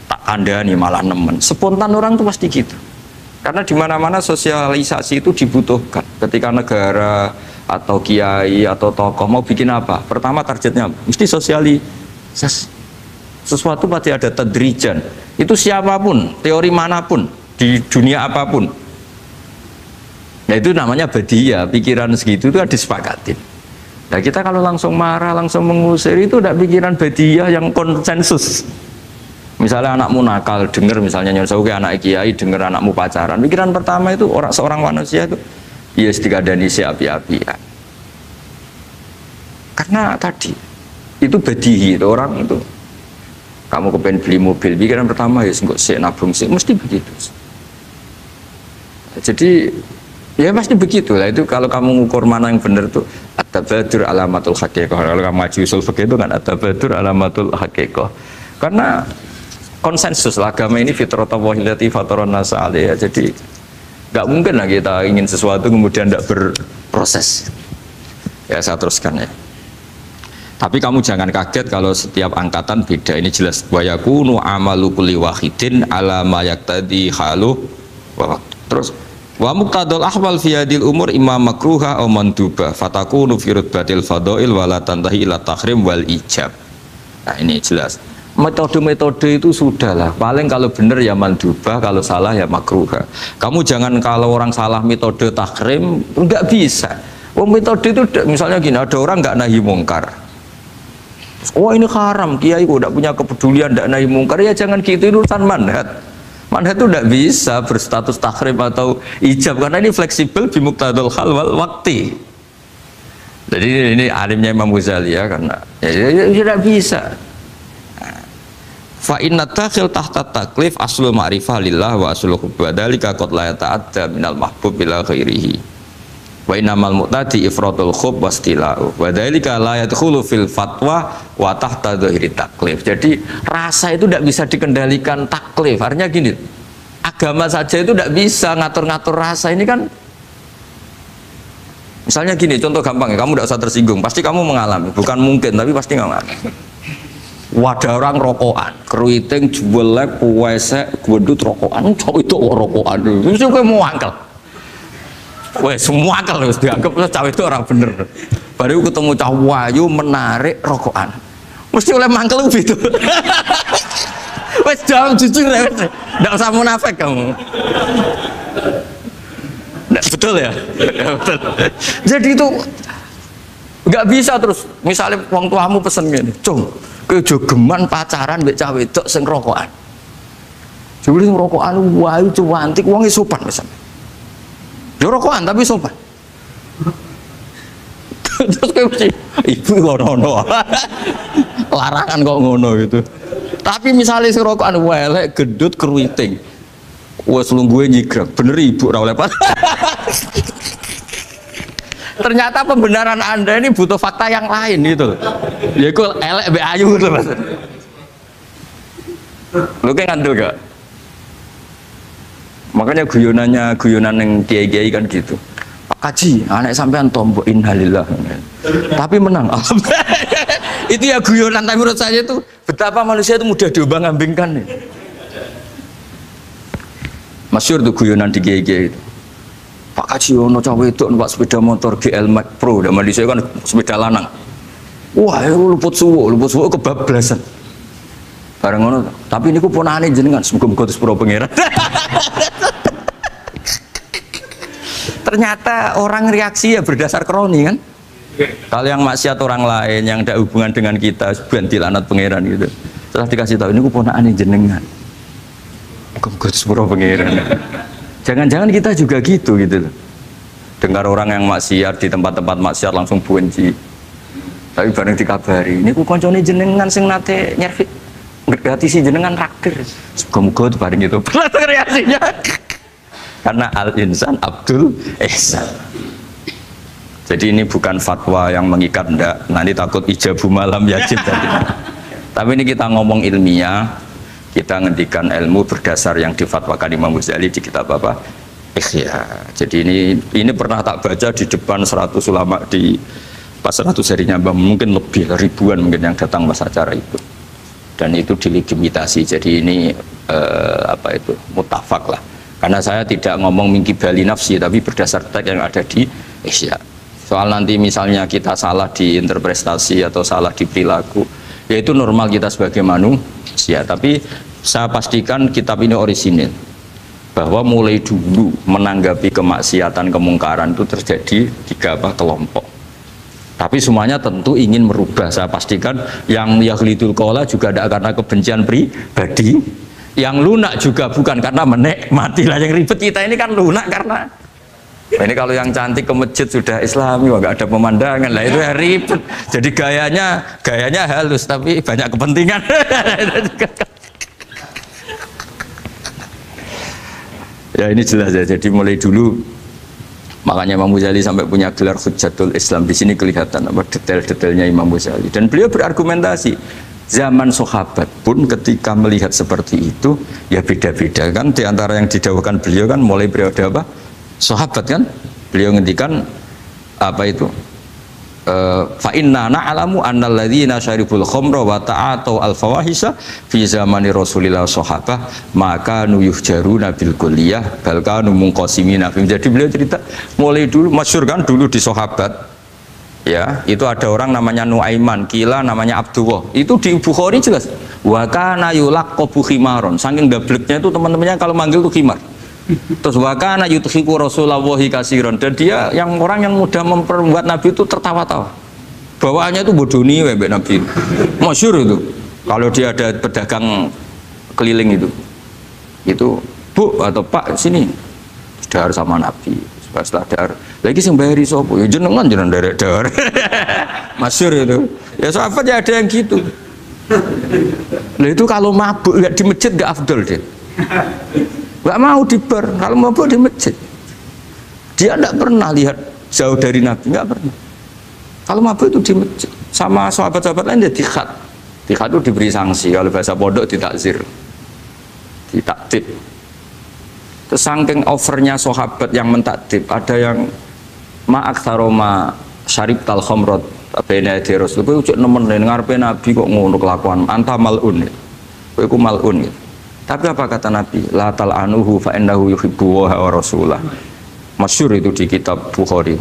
tak kandani malah nemen. Spontan orang tuh pasti gitu. Karena di mana-mana sosialisasi itu dibutuhkan. Ketika negara atau kiai atau tokoh mau bikin apa, pertama targetnya mesti sosialisasi. Sesuatu pasti ada tadrijan. Itu siapapun, teori manapun, di dunia apapun. Nah itu namanya badiyah, pikiran segitu itu disepakatin. Nah kita kalau langsung marah, langsung mengusir itu udah pikiran badiyah yang konsensus. Misalnya anakmu nakal, dengar misalnya nyonsau ke anak kiai, dengar anakmu pacaran. Pikiran pertama itu seorang manusia itu, ya dikadani si api-api. Ya. Karena tadi itu badihi, itu orang itu. Kamu kepengen beli mobil, pikiran pertama ya nggak sih nabung sih, mesti begitu. Jadi ya pasti begitu lah. Itu kalau kamu ngukur mana yang benar tuh at-tabadur alamatul haqiqah. Kalau kamu ngaji usul fikih itu kan at-tabadur alamatul haqiqah. Karena konsensus lah, agama ini fitratallahi allati fataran nasa 'alaiha. Jadi nggak mungkin lah kita ingin sesuatu kemudian tidak berproses. Ya saya teruskan ya. Tapi kamu jangan kaget kalau setiap angkatan beda. Ini jelas wa yakunu amalu kulli wahidin ala ma yaqtadi halu wa terus wa muqtadul ahwal fi hadil umur imma makruha aw mandubah fatakunu fi rutbatil fadail wala tantahi ila tahrim wal ijab. Nah ini jelas. Metode-metode itu sudahlah, paling kalau benar ya mandubah, kalau salah ya makruha. Kamu jangan kalau orang salah metode tahrim, enggak bisa. Oh metode itu misalnya gini, ada orang enggak nahi mungkar. Oh ini haram, kiai kok enggak punya kepedulian enggak nahi mungkar, ya jangan gitu, itu urusan manhat. Manhat itu enggak bisa berstatus tahrim atau ijab, karena ini fleksibel bimuktadul hal wal waqti. Jadi ini alimnya Imam Ghazali ya, karena ya tidak bisa. Fa inna takhil tahta taklif aslul ma'rifah lillah wa aslul hubba dzalika qad la yata'adda minal mahbub ila ghairihi wa innamal mu'tadi ifratul khub wastila'u wa dzalika la yadkhulu fil fatwa wa tahta dzahiri taklif. Jadi rasa itu tidak bisa dikendalikan taklif. Artinya gini, agama saja itu tidak bisa ngatur-ngatur rasa. Ini kan misalnya gini, contoh gampang ya, kamu tidak usah tersinggung, pasti kamu mengalami, bukan mungkin tapi pasti mengalami. Wadah orang rokokan, keriting, juelek, puwesek, gendut rokokan, cowok itu rokokan, itu kayak mau angkel. Weh, semua angkel harus dianggap cowok itu orang bener. Baru ketemu cowok wayu menarik rokokan, mesti oleh mangkel gitu. Wes jawab jujur ya, tidak usah munafik kamu. Betul ya? Betul. Jadi itu nggak bisa terus. Misalnya wong tuamu pesen gini, cung. Kejogeman pacaran mbek cah wedok sing rokokan. Jebule sing rokokan wae cuantik wonge sopan misalnya. Yo rokokan tapi sopan. Terus kowe mesti ibu ngono. Larangan kok ngono gitu. Tapi misalnya sing rokokan wae elek gendut keriting. Wes lungguhe nyigrek, bener ibu ora oleh. Ternyata pembenaran Anda ini butuh fakta yang lain gitu. Ya itu elek be ayu gitu Mas. Lu kayak ngandel gak? Makanya guyonan yang kiai-kiai kan gitu. Pak Kaji, anak sampean tombok innalillah. Tapi menang. Itu ya guyonan, tapi menurut saya itu betapa manusia itu mudah diombang-ambingkan nih. Masyhur tuh guyonan di kiai-kiai itu. Pak Kaji ono cawe itu numpak sepeda motor GL Max Pro, dan di saya kan sepeda lanang. Wah, luput suwo kebablasan. Bareng ngono, tapi niku ponakane jenengan semoga-moga sepuro pangeran. Ternyata orang reaksi ya berdasar kroni kan. Kalau yang maksiat orang lain yang ada hubungan dengan kita, ganti lanat pangeran gitu. Setelah dikasih tahu niku ponakane jenengan. Moga-moga sepuro pangeran. Jangan-jangan kita juga gitu loh. dengar orang yang maksiat di tempat-tempat maksiat langsung benci. Tapi bareng dikabari, ini ku koncone jenengan sing nate nyervit ngerti si jenengan raktir. Muga-muga itu bareng itu. Reaksinya. Karena al-insan Abdul Ihsan. Jadi ini bukan fatwa yang mengikat, ndak. Nanti takut ijabu malam yajib tadi. Tapi ini kita ngomong ilmiah, kita ngendikan ilmu berdasar yang difatwakan Imam Ghazali di kitab apa? Ikhya. Jadi ini pernah tak baca di depan 100 ulama di pas 100 harinya, mungkin lebih ribuan mungkin yang datang pas acara itu. Dan itu dilegitimasi. Jadi ini apa itu? Mutafak lah. Karena saya tidak ngomong mingkibali nafsi, tapi berdasar teks yang ada di Ikhya. Soal nanti misalnya kita salah di interpretasi atau salah di perilaku, yaitu normal kita sebagai manusia. Tapi saya pastikan kitab ini orisinil, bahwa mulai dulu menanggapi kemaksiatan kemungkaran itu terjadi 3 kelompok. Tapi semuanya tentu ingin merubah. Saya pastikan yang yahlidul qaula juga tidak karena kebencian pribadi, yang lunak juga bukan karena menikmati. Lah yang ribet kita ini kan lunak karena ini kalau yang cantik ke masjid sudah Islami, nggak ada pemandangan, lah itu ribet. Jadi gayanya halus tapi banyak kepentingan. Ya ini jelas ya. Jadi mulai dulu makanya Imam Ghazali sampai punya gelar Hujjatul Islam. Di sini kelihatan apa detail-detailnya Imam Ghazali. Dan beliau berargumentasi. Zaman sahabat pun ketika melihat seperti itu ya beda-beda kan. Di antara yang didawuhkan beliau kan mulai periode apa? Sahabat kan. Beliau ngendikan apa itu? Fa inna na'lamu annal ladzina syaribul khamra wa ta'atu al fawahisha fi zamani Rasulillah sahabah maka nuyuhjaruna bil kulliyah bal kanu munqasimina. Jadi beliau cerita mulai dulu masyhur kan dulu di sahabat ya, itu ada orang namanya Nuaiman, kila namanya Abdullah. Itu di Bukhari jelas. Wa kana yulaqabu khimaron. Saking gableknya itu teman-temannya kalau manggil tuh khimar. Terus wakana yuthiku Rasulullahi kasiron, dan dia yang orang yang mudah memperbuat Nabi itu tertawa-tawa. Bawaannya itu bodoni webek Nabi. Masyhur itu. Kalau dia ada pedagang keliling itu Bu atau Pak sini dahar sama Nabi. Setelah dahar lagi sing bayari sapa? Ya jenengan derek dahar. Masyhur itu. Ya sahabat ya ada yang gitu. Nah itu kalau mabuk di masjid gak afdol deh. Gak mau di bar, kalau mabuk di masjid. Dia tidak pernah lihat jauh dari Nabi, nggak pernah. Kalau mabuk itu di masjid. Sama sahabat-sahabat lain dia dikhat. Dikhat itu diberi sanksi, kalau bahasa pondok ditakzir, ditaktib. Terus saking overnya sahabat yang mentakdib, ada yang ma'aksaroma syarib tal khomrot bena di Rasul. Kowe ucuk nemen ngarepe Nabi kok ngono kelakuan, anta malun. Kowe ku malun gitu. Tapi apa kata Nabi? La tal'anuhu fa innahu yuhibbu wa rasulah. Masyhur itu di kitab Bukhari.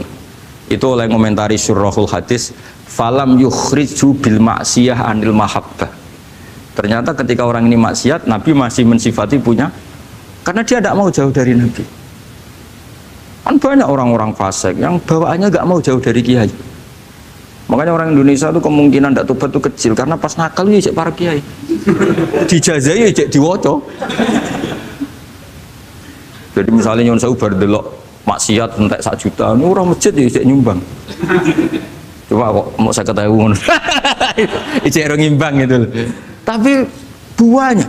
Itu oleh komentari Syurahul Hadis, falam yukhriju bil maksiyah anil mahabbah. Ternyata ketika orang ini maksiat, Nabi masih mensifati punya, karena dia tidak mau jauh dari Nabi. Kan banyak orang-orang fasik yang bawaannya nggak mau jauh dari kiai. Makanya orang Indonesia itu kemungkinan tidak tobat itu kecil, karena pas nakal ya cek para kiai, dijazai ya cek diwoco. Jadi misalnya nyon saya bar delok maksiat entek 1 juta, ini orang masjid ya cek nyumbang. Coba kok mau saya ketahui, cek orang ngimbang gitu loh. Tapi buahnya.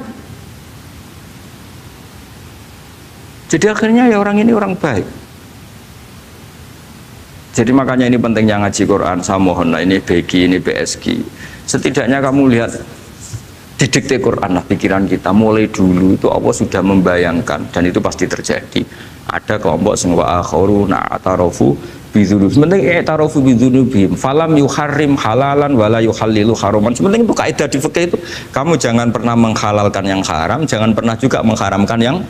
Jadi akhirnya ya orang ini orang baik. Jadi makanya ini pentingnya ngaji Quran. Saya mohon lah, ini BG, ini BSG. Setidaknya kamu lihat didikte Quran lah pikiran kita. Mulai dulu itu Allah sudah membayangkan, dan itu pasti terjadi. Ada kelompok sing wa akharu na'tarafu bidzunub. Sementing i'tarafu bidzunubihim falam yuharrim halalan wala yuhallilu haraman. Sementing itu kaidah di fikih itu. Kamu jangan pernah menghalalkan yang haram, jangan pernah juga mengharamkan yang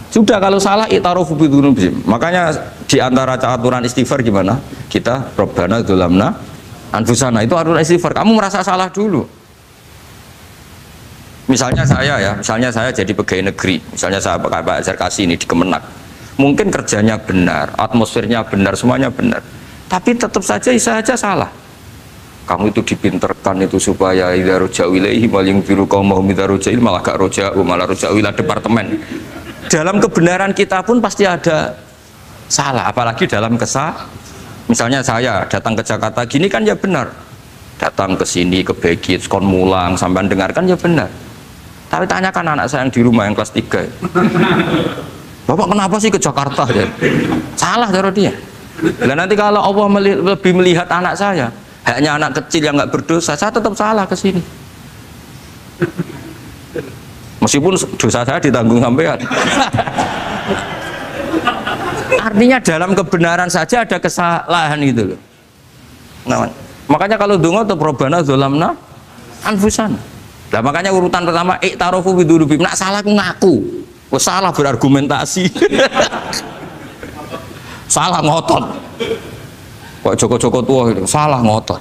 sudah. Kalau salah i'tarafu bidzunubihim. Makanya di antara aturan istighfar gimana? Kita Rabbana dzulamna anfusana, itu aturan istighfar. Kamu merasa salah dulu. Misalnya saya jadi pegawai negeri, misalnya saya Pak Zarkasi ini di Kemenak. Mungkin kerjanya benar, atmosfernya benar, semuanya benar. Tapi tetap saja saya salah. Kamu itu dipinterkan itu supaya idza roja'u ilaihi wal yunziru qaumahum idza roja'il malah gak roja'u, malah roja'u ila departemen. Dalam kebenaran kita pun pasti ada salah. Apalagi dalam misalnya saya datang ke Jakarta gini kan ya benar, datang ke sini ke Begit kon mulang sampai dengarkan ya benar. Tapi tanyakan anak saya yang di rumah yang kelas 3, Bapak kenapa sih ke Jakarta ya? Salah cara dia. Dan nanti kalau Allah lebih melihat anak saya, hanya anak kecil yang nggak berdosa, saya tetap salah ke sini. Meskipun dosa saya ditanggung sampean. Artinya dalam kebenaran saja ada kesalahan gitu loh. Nah, makanya kalau donga tetap Robbana dzolamna anfusana. Nah, makanya urutan pertama i'tarofu bidzunubihim. Nak salah aku ngaku. Wes salah berargumentasi. Salah ngotot. Kok Joko-Joko tua itu salah ngotot.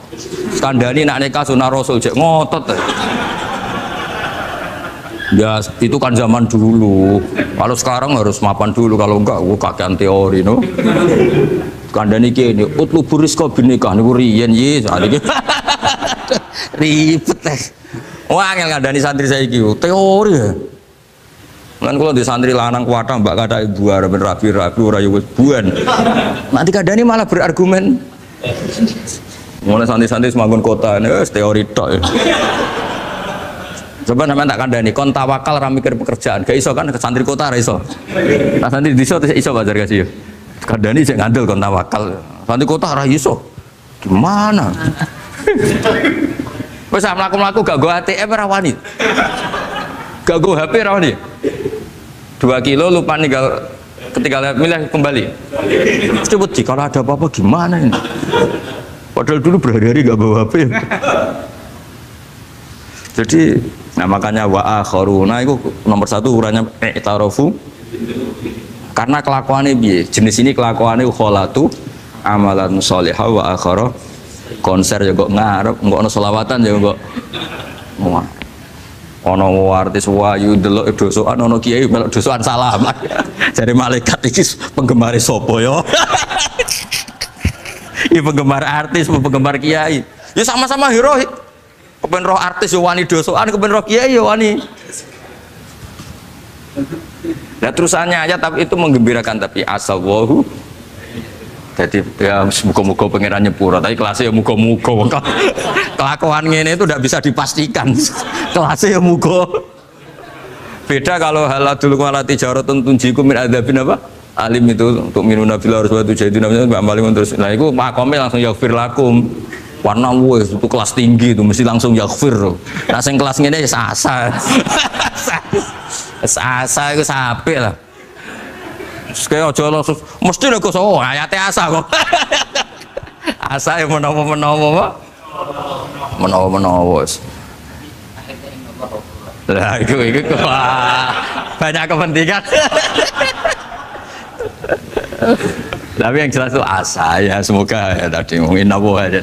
Skandani nak nikah sunah Rasul jek ngotot. Ya itu kan zaman dulu. Kalau sekarang harus mapan dulu, kalau enggak kakean teori no. Kandani kene utlubur rizqa binikah niku riyen ye sakniki. Ribet teh. Wah angel kandani santri saiki teori ya. Kan kalau di santri lanang kuwata mbak kata ibu arep rapi-rapi ora yo buan. Nanti kandani malah berargumen. Mulai santri-santri semangun kota teori tok. Coba namanya tak kandani, kon tawakal ra mikir pekerjaan, gak iso kan ke santri kota ra iso. Nah santri di iso bazar kasih. Kandani sik ngandel kon tawakal. Santri kota ra iso. Gimana? Wes mlaku-mlaku gak go ATM ra wani. Gak go HP ra wani. 2 kilo lupa ninggal ketika milih kembali. Coba sih kalau ada apa-apa gimana ini? Padahal dulu berhari-hari gak bawa HP. Jadi nah makanya wa akharuna itu nomor 1 ukurannya i'tarofu. Karena kelakuannya piye? Jenis ini kelakuannya kholatu amalan sholihah wa akhara konser ya kok ngarep, kok ono selawatan ya kok. Ono artis wayu delok dosokan, ono kiai melok dosokan salaman. Jadi malaikat iki penggemar sapa ya? Iki penggemar artis, penggemar kiai. Ya sama-sama hero. Kepen roh artis yo wani dosokan, kepen roh kiai yo wani. Nah terusannya aja tapi itu menggembirakan tapi asallahu. Jadi ya muga-muga pangeran nyepuro tapi kelasnya ya muga-muga. Kelakuan ngene itu tidak bisa dipastikan. Kelasnya ya muga. Beda kalau haladul walati jaratun tunjikum min adzabin apa? Alim itu untuk minuna bil harus batu jadi namanya Mbak Malim terus. Nah itu makomnya langsung yaghfir lakum. Warna wes itu kelas tinggi itu mesti langsung yaghfir. Nah sing kelas ngene ya asa. Asa itu sampai lah. Kayak aja langsung mesti nek kok ayate asa kok. Asa yang menawa-menawa. Menawa-menawa. Lah itu banyak kepentingan. Tapi yang jelas itu asa ya semoga ya tadi mungkin apa aja.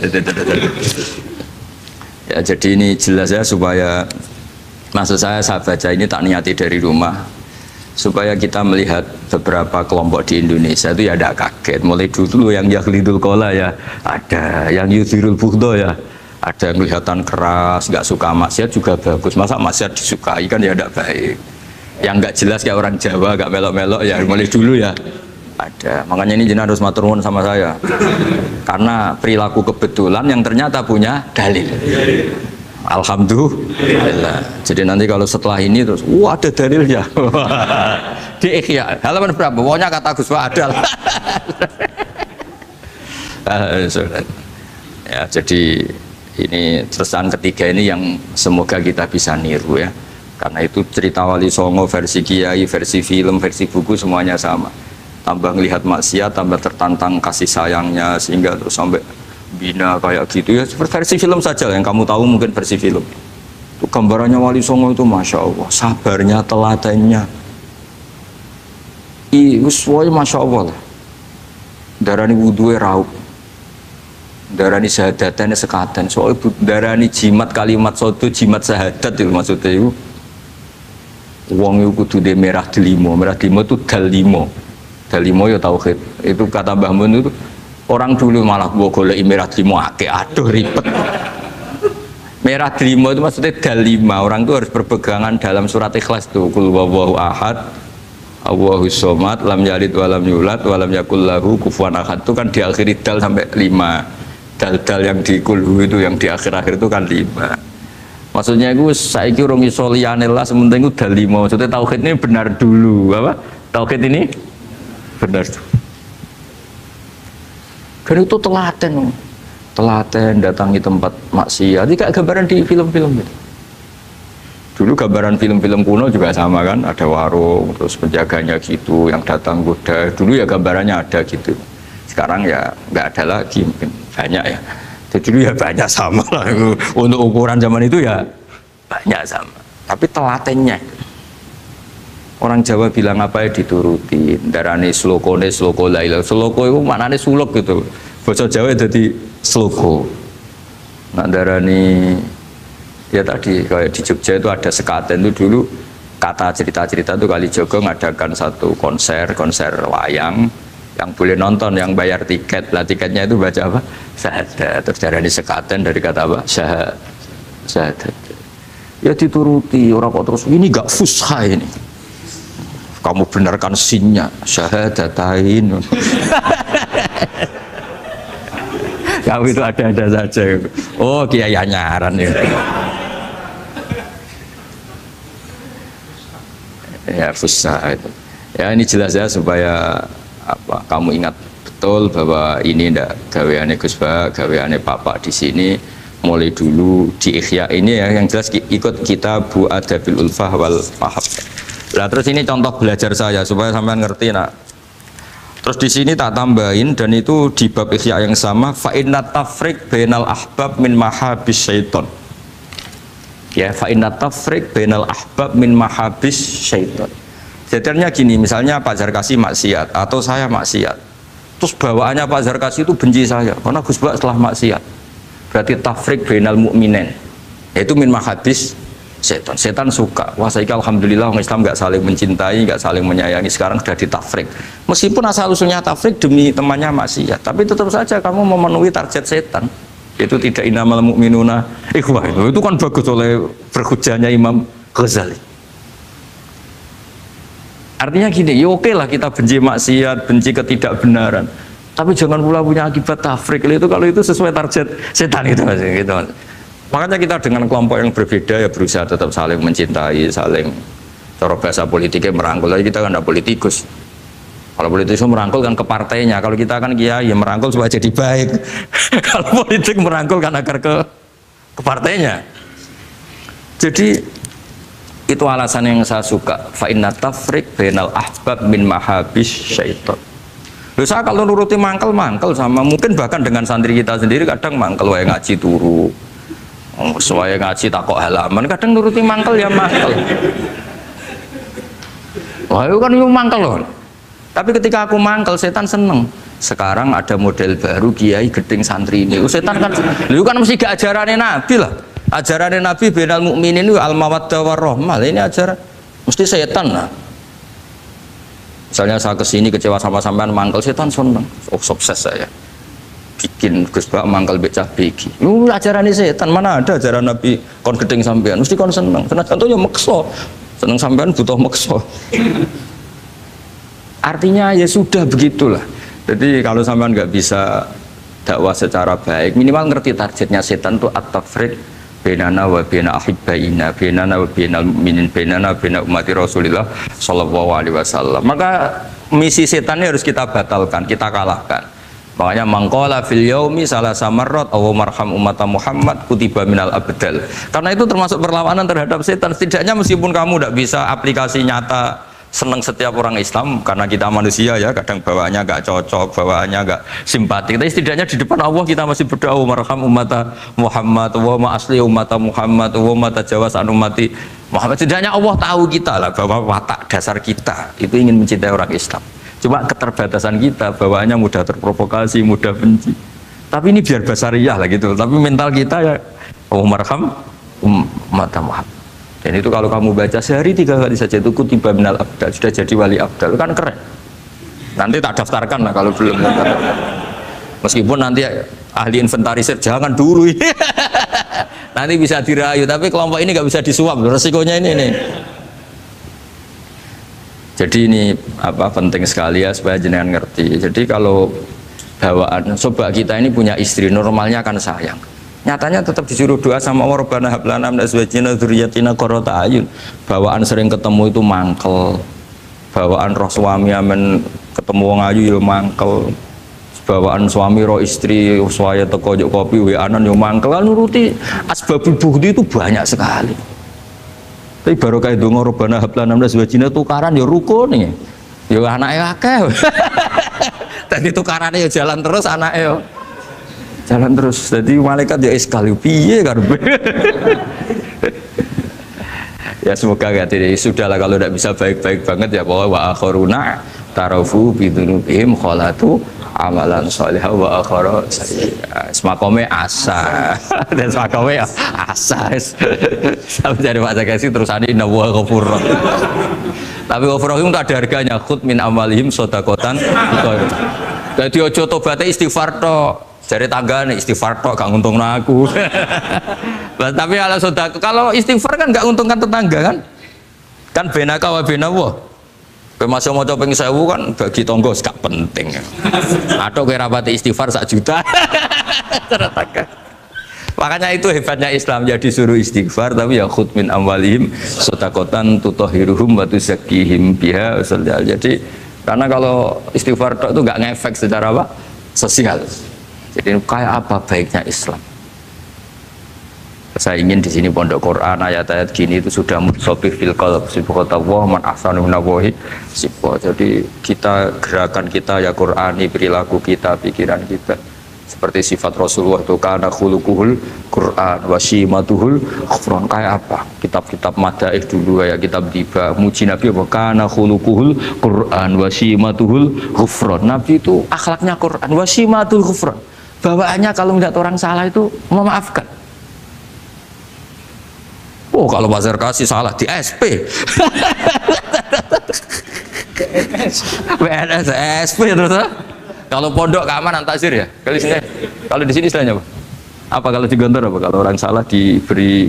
Ya jadi ini jelas ya supaya maksud saya baca ini tak niati dari rumah supaya kita melihat beberapa kelompok di Indonesia itu ya tidak kaget. Mulai dulu yang yakhlidul qola ya ada, yang yudhirul bughdo ya ada, yang kelihatan keras nggak suka maksiat juga bagus. Masa maksiat disukai kan ya tidak baik. Yang nggak jelas kayak orang Jawa nggak melok-melok ya mulai dulu ya ada. Makanya ini jenengan harus matur nuwun sama saya karena perilaku kebetulan yang ternyata punya dalil. Alhamdulillah. Jadi nanti kalau setelah ini terus, wah ada dalilnya. Di Ikhya halaman berapa? Pokoknya kata Gus Wa ada. Ya jadi ini terusan ketiga ini yang semoga kita bisa niru ya. Karena itu cerita Wali Songo versi kiai, versi film, versi buku semuanya sama. Tambah ngelihat maksiat, tambah tertantang kasih sayangnya sehingga terus sampai bina kayak gitu ya, versi film saja yang kamu tahu mungkin versi film itu gambarannya Wali Songo itu Masya Allah sabarnya teladannya itu semuanya Masya Allah lah. Darani wudhunya raup, darani syahadatnya sekatan, soalnya darani jimat kalimat soto jimat syahadat itu maksudnya itu wong itu kudu de merah delimo itu dalimo ya tauhid itu kata Mbah Mun itu. Orang dulu malah gua golek merah delimo akeh, aduh ribet. Merah delimo itu maksudnya dalima. Orang itu harus berpegangan dalam surat Ikhlas tuh. Qul huwallahu ahad, Allahus somad, lam yalid walam yulad walam yakul lahu kufuwan ahad. Itu kan diakhiri dal sampai 5. Dal-dal yang di kulhu itu yang di akhir-akhir itu kan 5. Maksudnya itu saiki urung iso liyane lah, sementing itu dal 5. Maksudnya tauhid ini benar dulu, apa? Tauhid ini benar dulu. Dan itu telaten datangi tempat maksiat. Ini kayak gambaran di film-film gitu. Dulu gambaran film-film kuno juga sama kan, ada warung, terus penjaganya gitu, yang datang goda. Dulu ya gambarannya ada gitu. Sekarang ya nggak ada lagi, mungkin banyak ya. Jadi dulu ya banyak sama lah. Untuk ukuran zaman itu ya banyak sama. Tapi telatennya, orang Jawa bilang apa ya dituruti. Darane sloko laila. Sloko itu maknanya suluk gitu. Bahasa Jawa jadi sloko. Nah darani ya tadi kayak di Jogja itu ada sekaten itu dulu kata cerita-cerita itu Kalijogo ngadakan satu konser wayang yang boleh nonton, yang bayar tiket. Lah tiketnya itu baca apa? Syahadat. Terus dari sekaten dari kata apa? Syahadat. Ya dituruti orang kok terus ini gak fusha ini. Kamu benarkan sinnya syahadatain. Kamu itu ada saja. Oh kiai nyaran ya. Ya fusha itu. Ya ini jelas ya supaya apa kamu ingat betul bahwa ini ndak gaweane Gus Ba, gaweane Bapak di sini mulai dulu di Ikhya ini ya yang jelas ikut Kitabu Adabil Ulfah wal Mahabbah. Nah terus ini contoh belajar saya supaya sampean ngerti nak. Terus di sini tak tambahin dan itu di bab Ikhya yang sama fa inna tafriq bainal ahbab min mahabis syaiton. Ya fa inna tafriq bainal ahbab min mahabis syaiton. Jadinya gini, misalnya Pak Zarkasi maksiat atau saya maksiat. Terus bawaannya Pak Zarkasi itu benci saya karena Gus Bak setelah maksiat. Berarti tafriq bainal mukminin. Yaitu min mahabis setan. Setan suka. Wah, saya alhamdulillah orang Islam nggak saling mencintai, nggak saling menyayangi. Sekarang sudah ditafrik. Meskipun asal usulnya tafrik demi temannya maksiat, tapi tetap saja kamu memenuhi target setan. Itu tidak innamal mu'minuna ikhwah. Itu kan bagus oleh berhujahnya Imam Ghazali. Artinya gini, ya oke lah kita benci maksiat, benci ketidakbenaran. Tapi jangan pula punya akibat tafrik. Itu kalau itu sesuai target setan itu Mas, gitu Mas. Makanya kita dengan kelompok yang berbeda ya berusaha tetap saling mencintai, saling cara bahasa politiknya merangkul. Tapi kita kan tidak politikus. Kalau politikus merangkul kan ke partainya. Kalau kita kan kiai ya merangkul supaya jadi baik. Kalau politik merangkul kan agar ke partainya. Jadi itu alasan yang saya suka. Fa inna tafriq bainal ahbab min mahabis syaiton. Loh, saya kalau nuruti mangkel sama mungkin bahkan dengan santri kita sendiri kadang mangkel wae ngaji turu. Soalnya ngaji takok halaman kadang nuruti mangkel ya mangkel. Wah itu kan itu mangkel loh. Tapi ketika aku mangkel setan seneng. Sekarang ada model baru kiai gedeng santri ini. Setan kan, lu kan mesti gak ajarannya Nabi lah. Ajarannya Nabi bainal mukminin itu al mawaddah warahmah. Ini ajaran mesti setan lah. Misalnya saya kesini kecewa sama sampean mangkel setan seneng. Oh sukses saya. Bikin Gus Bak mangkal becah begi. Lu ajaran setan, mana ada ajaran Nabi kon gedeng sampean, mesti kon seneng. Karena contohnya mekso. Seneng sampean butuh mekso. Artinya ya sudah begitulah. Jadi kalau sampean nggak bisa dakwah secara baik, minimal ngerti targetnya setan itu at-tafriq bainana wa baina ahibbaina, bainana wa bainal mu'minin, bainana wa baina ummati Rasulillah sallallahu alaihi wasallam. Maka misi setan ini harus kita batalkan, kita kalahkan. Makanya mangkola fil yaumi salasa marrat aw marham ummata Muhammad kutiba minal abdal. Karena itu termasuk perlawanan terhadap setan. Setidaknya meskipun kamu tidak bisa aplikasi nyata senang setiap orang Islam karena kita manusia ya, kadang bawaannya nggak cocok, bawaannya nggak simpati. Tapi setidaknya di depan Allah kita masih berdoa marham ummata Muhammad wa ma asli ummata Muhammad wa ma tajawaz an ummati Muhammad. Setidaknya Allah tahu kita lah bahwa watak dasar kita itu ingin mencintai orang Islam. Cuma keterbatasan kita bawaannya mudah terprovokasi, mudah benci. Tapi ini biar basariyah lah gitu. Tapi mental kita ya marham ummata Muhammad. Dan itu kalau kamu baca sehari 3 kali saja itu kutiba minal abdal, sudah jadi wali abdal, kan keren. Nanti tak daftarkan lah kalau belum. Meskipun nanti ahli inventarisir jangan dulu. Nanti bisa dirayu, tapi kelompok ini nggak bisa disuap, resikonya ini nih. Jadi ini apa penting sekali ya supaya jenengan ngerti. Jadi kalau bawaan coba kita ini punya istri normalnya kan sayang. Nyatanya tetap disuruh doa sama Allah Rabbana hab lana min azwajina dzurriyyatina qurrata ayun. Bawaan sering ketemu itu mangkel. Bawaan roh suami amen ketemu wong ayu ya mangkel. Bawaan suami roh istri saya teko juk kopi wa-anan ya mangkel. Kan nuruti asbabul bughdi itu banyak sekali. Tapi baru kayak dongo Rabbana hab lana min azwajina tukaran ya rukun nih. Ya anake akeh. Tadi tukarannya ya jalan terus anaknya ya. Jalan terus. Jadi malaikat ya iskal piye karepe. Ya semoga gak tidak sudahlah kalau tidak bisa baik-baik banget ya bahwa wa akharuna tarafu bidunubihim kholatu amalan sholihah wa akhara semakome asa dan semakome asa sampai dari Pak Zakasi terusannya inna wa ghafurur tapi ghafurur itu ada harganya khud min amalihim sodakotan jadi ojo tobatnya istighfar toh dari tangga nih istighfar tok gak nguntungno aku. Tapi kalau sudah kalau istighfar kan gak nguntungkan tetangga kan? Kan benaka wa benawa. Kowe masih maca ping 1000 kan bagi tangga gak penting. Atau kowe rapati istighfar 1 juta. Makanya itu hebatnya Islam jadi suruh istighfar tapi ya khud min amwalihim shadaqatan tutahhiruhum wa tuzakkihim biha. Jadi karena kalau istighfar tok itu gak ngefek secara apa? Sosial. Jadi kayak apa baiknya Islam? Saya ingin di sini pondok Quran ayat-ayat gini itu sudah mutsabih fil qalb sibghatullah man ahsanu minallahi sibgha. Jadi kita gerakan kita ya Qurani, perilaku kita, pikiran kita seperti sifat Rasulullah itu kana khuluquhul Quran wa simatuhul ghufran. Kayak apa? Kitab-kitab madaih dulu ya, kitab tiba muji Nabi apa kana khuluquhul Quran wa simatuhul ghufran. Nabi itu akhlaknya Quran wa simatul ghufran. Bawaannya kalau melihat orang salah itu memaafkan. Oh kalau Pak Zarkasi salah di SP. PNS SP terus. Kalau pondok keamanan takzir ya. Kalau di sini istilahnya apa? Apa kalau di Gontor apa? Kalau orang salah diberi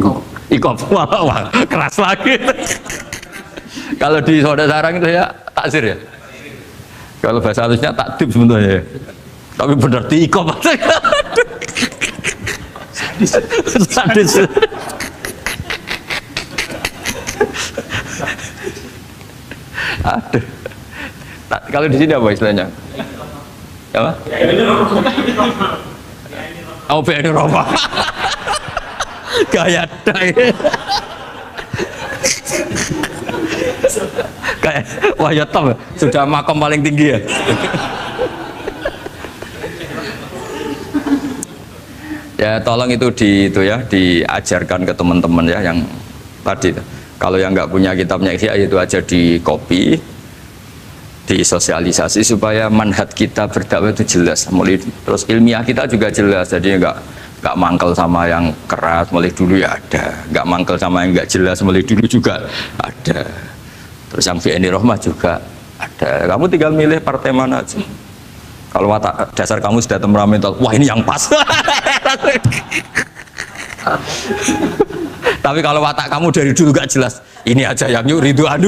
ikop. Wah, keras lagi. Kalau di Soda Sarang itu ya takzir ya. Kalau bahasa halusnya takdib sebenarnya ya. Tapi benar diikop. Sadis. Aduh. Kalau di sini apa istilahnya? Apa? Oh, BNI Roma. Gaya dai. Kayak wah ya top sudah makom paling tinggi ya. Ya tolong itu diajarkan ke teman-teman ya yang tadi. Kalau yang nggak punya kitabnya itu aja di copy, disosialisasi supaya manhaj kita berdakwah itu jelas. Mulai terus ilmiah kita juga jelas. Jadi nggak mangkel sama yang keras mulai dulu ya ada, nggak mangkel sama yang nggak jelas mulai dulu juga ada. Terus yang VNI Rohmah juga ada. Kamu tinggal milih partai mana aja. Kalau watak dasar kamu sudah temperamental, wah ini yang pas. Tapi kalau watak kamu dari dulu gak jelas, ini aja yang yuk Ridwan.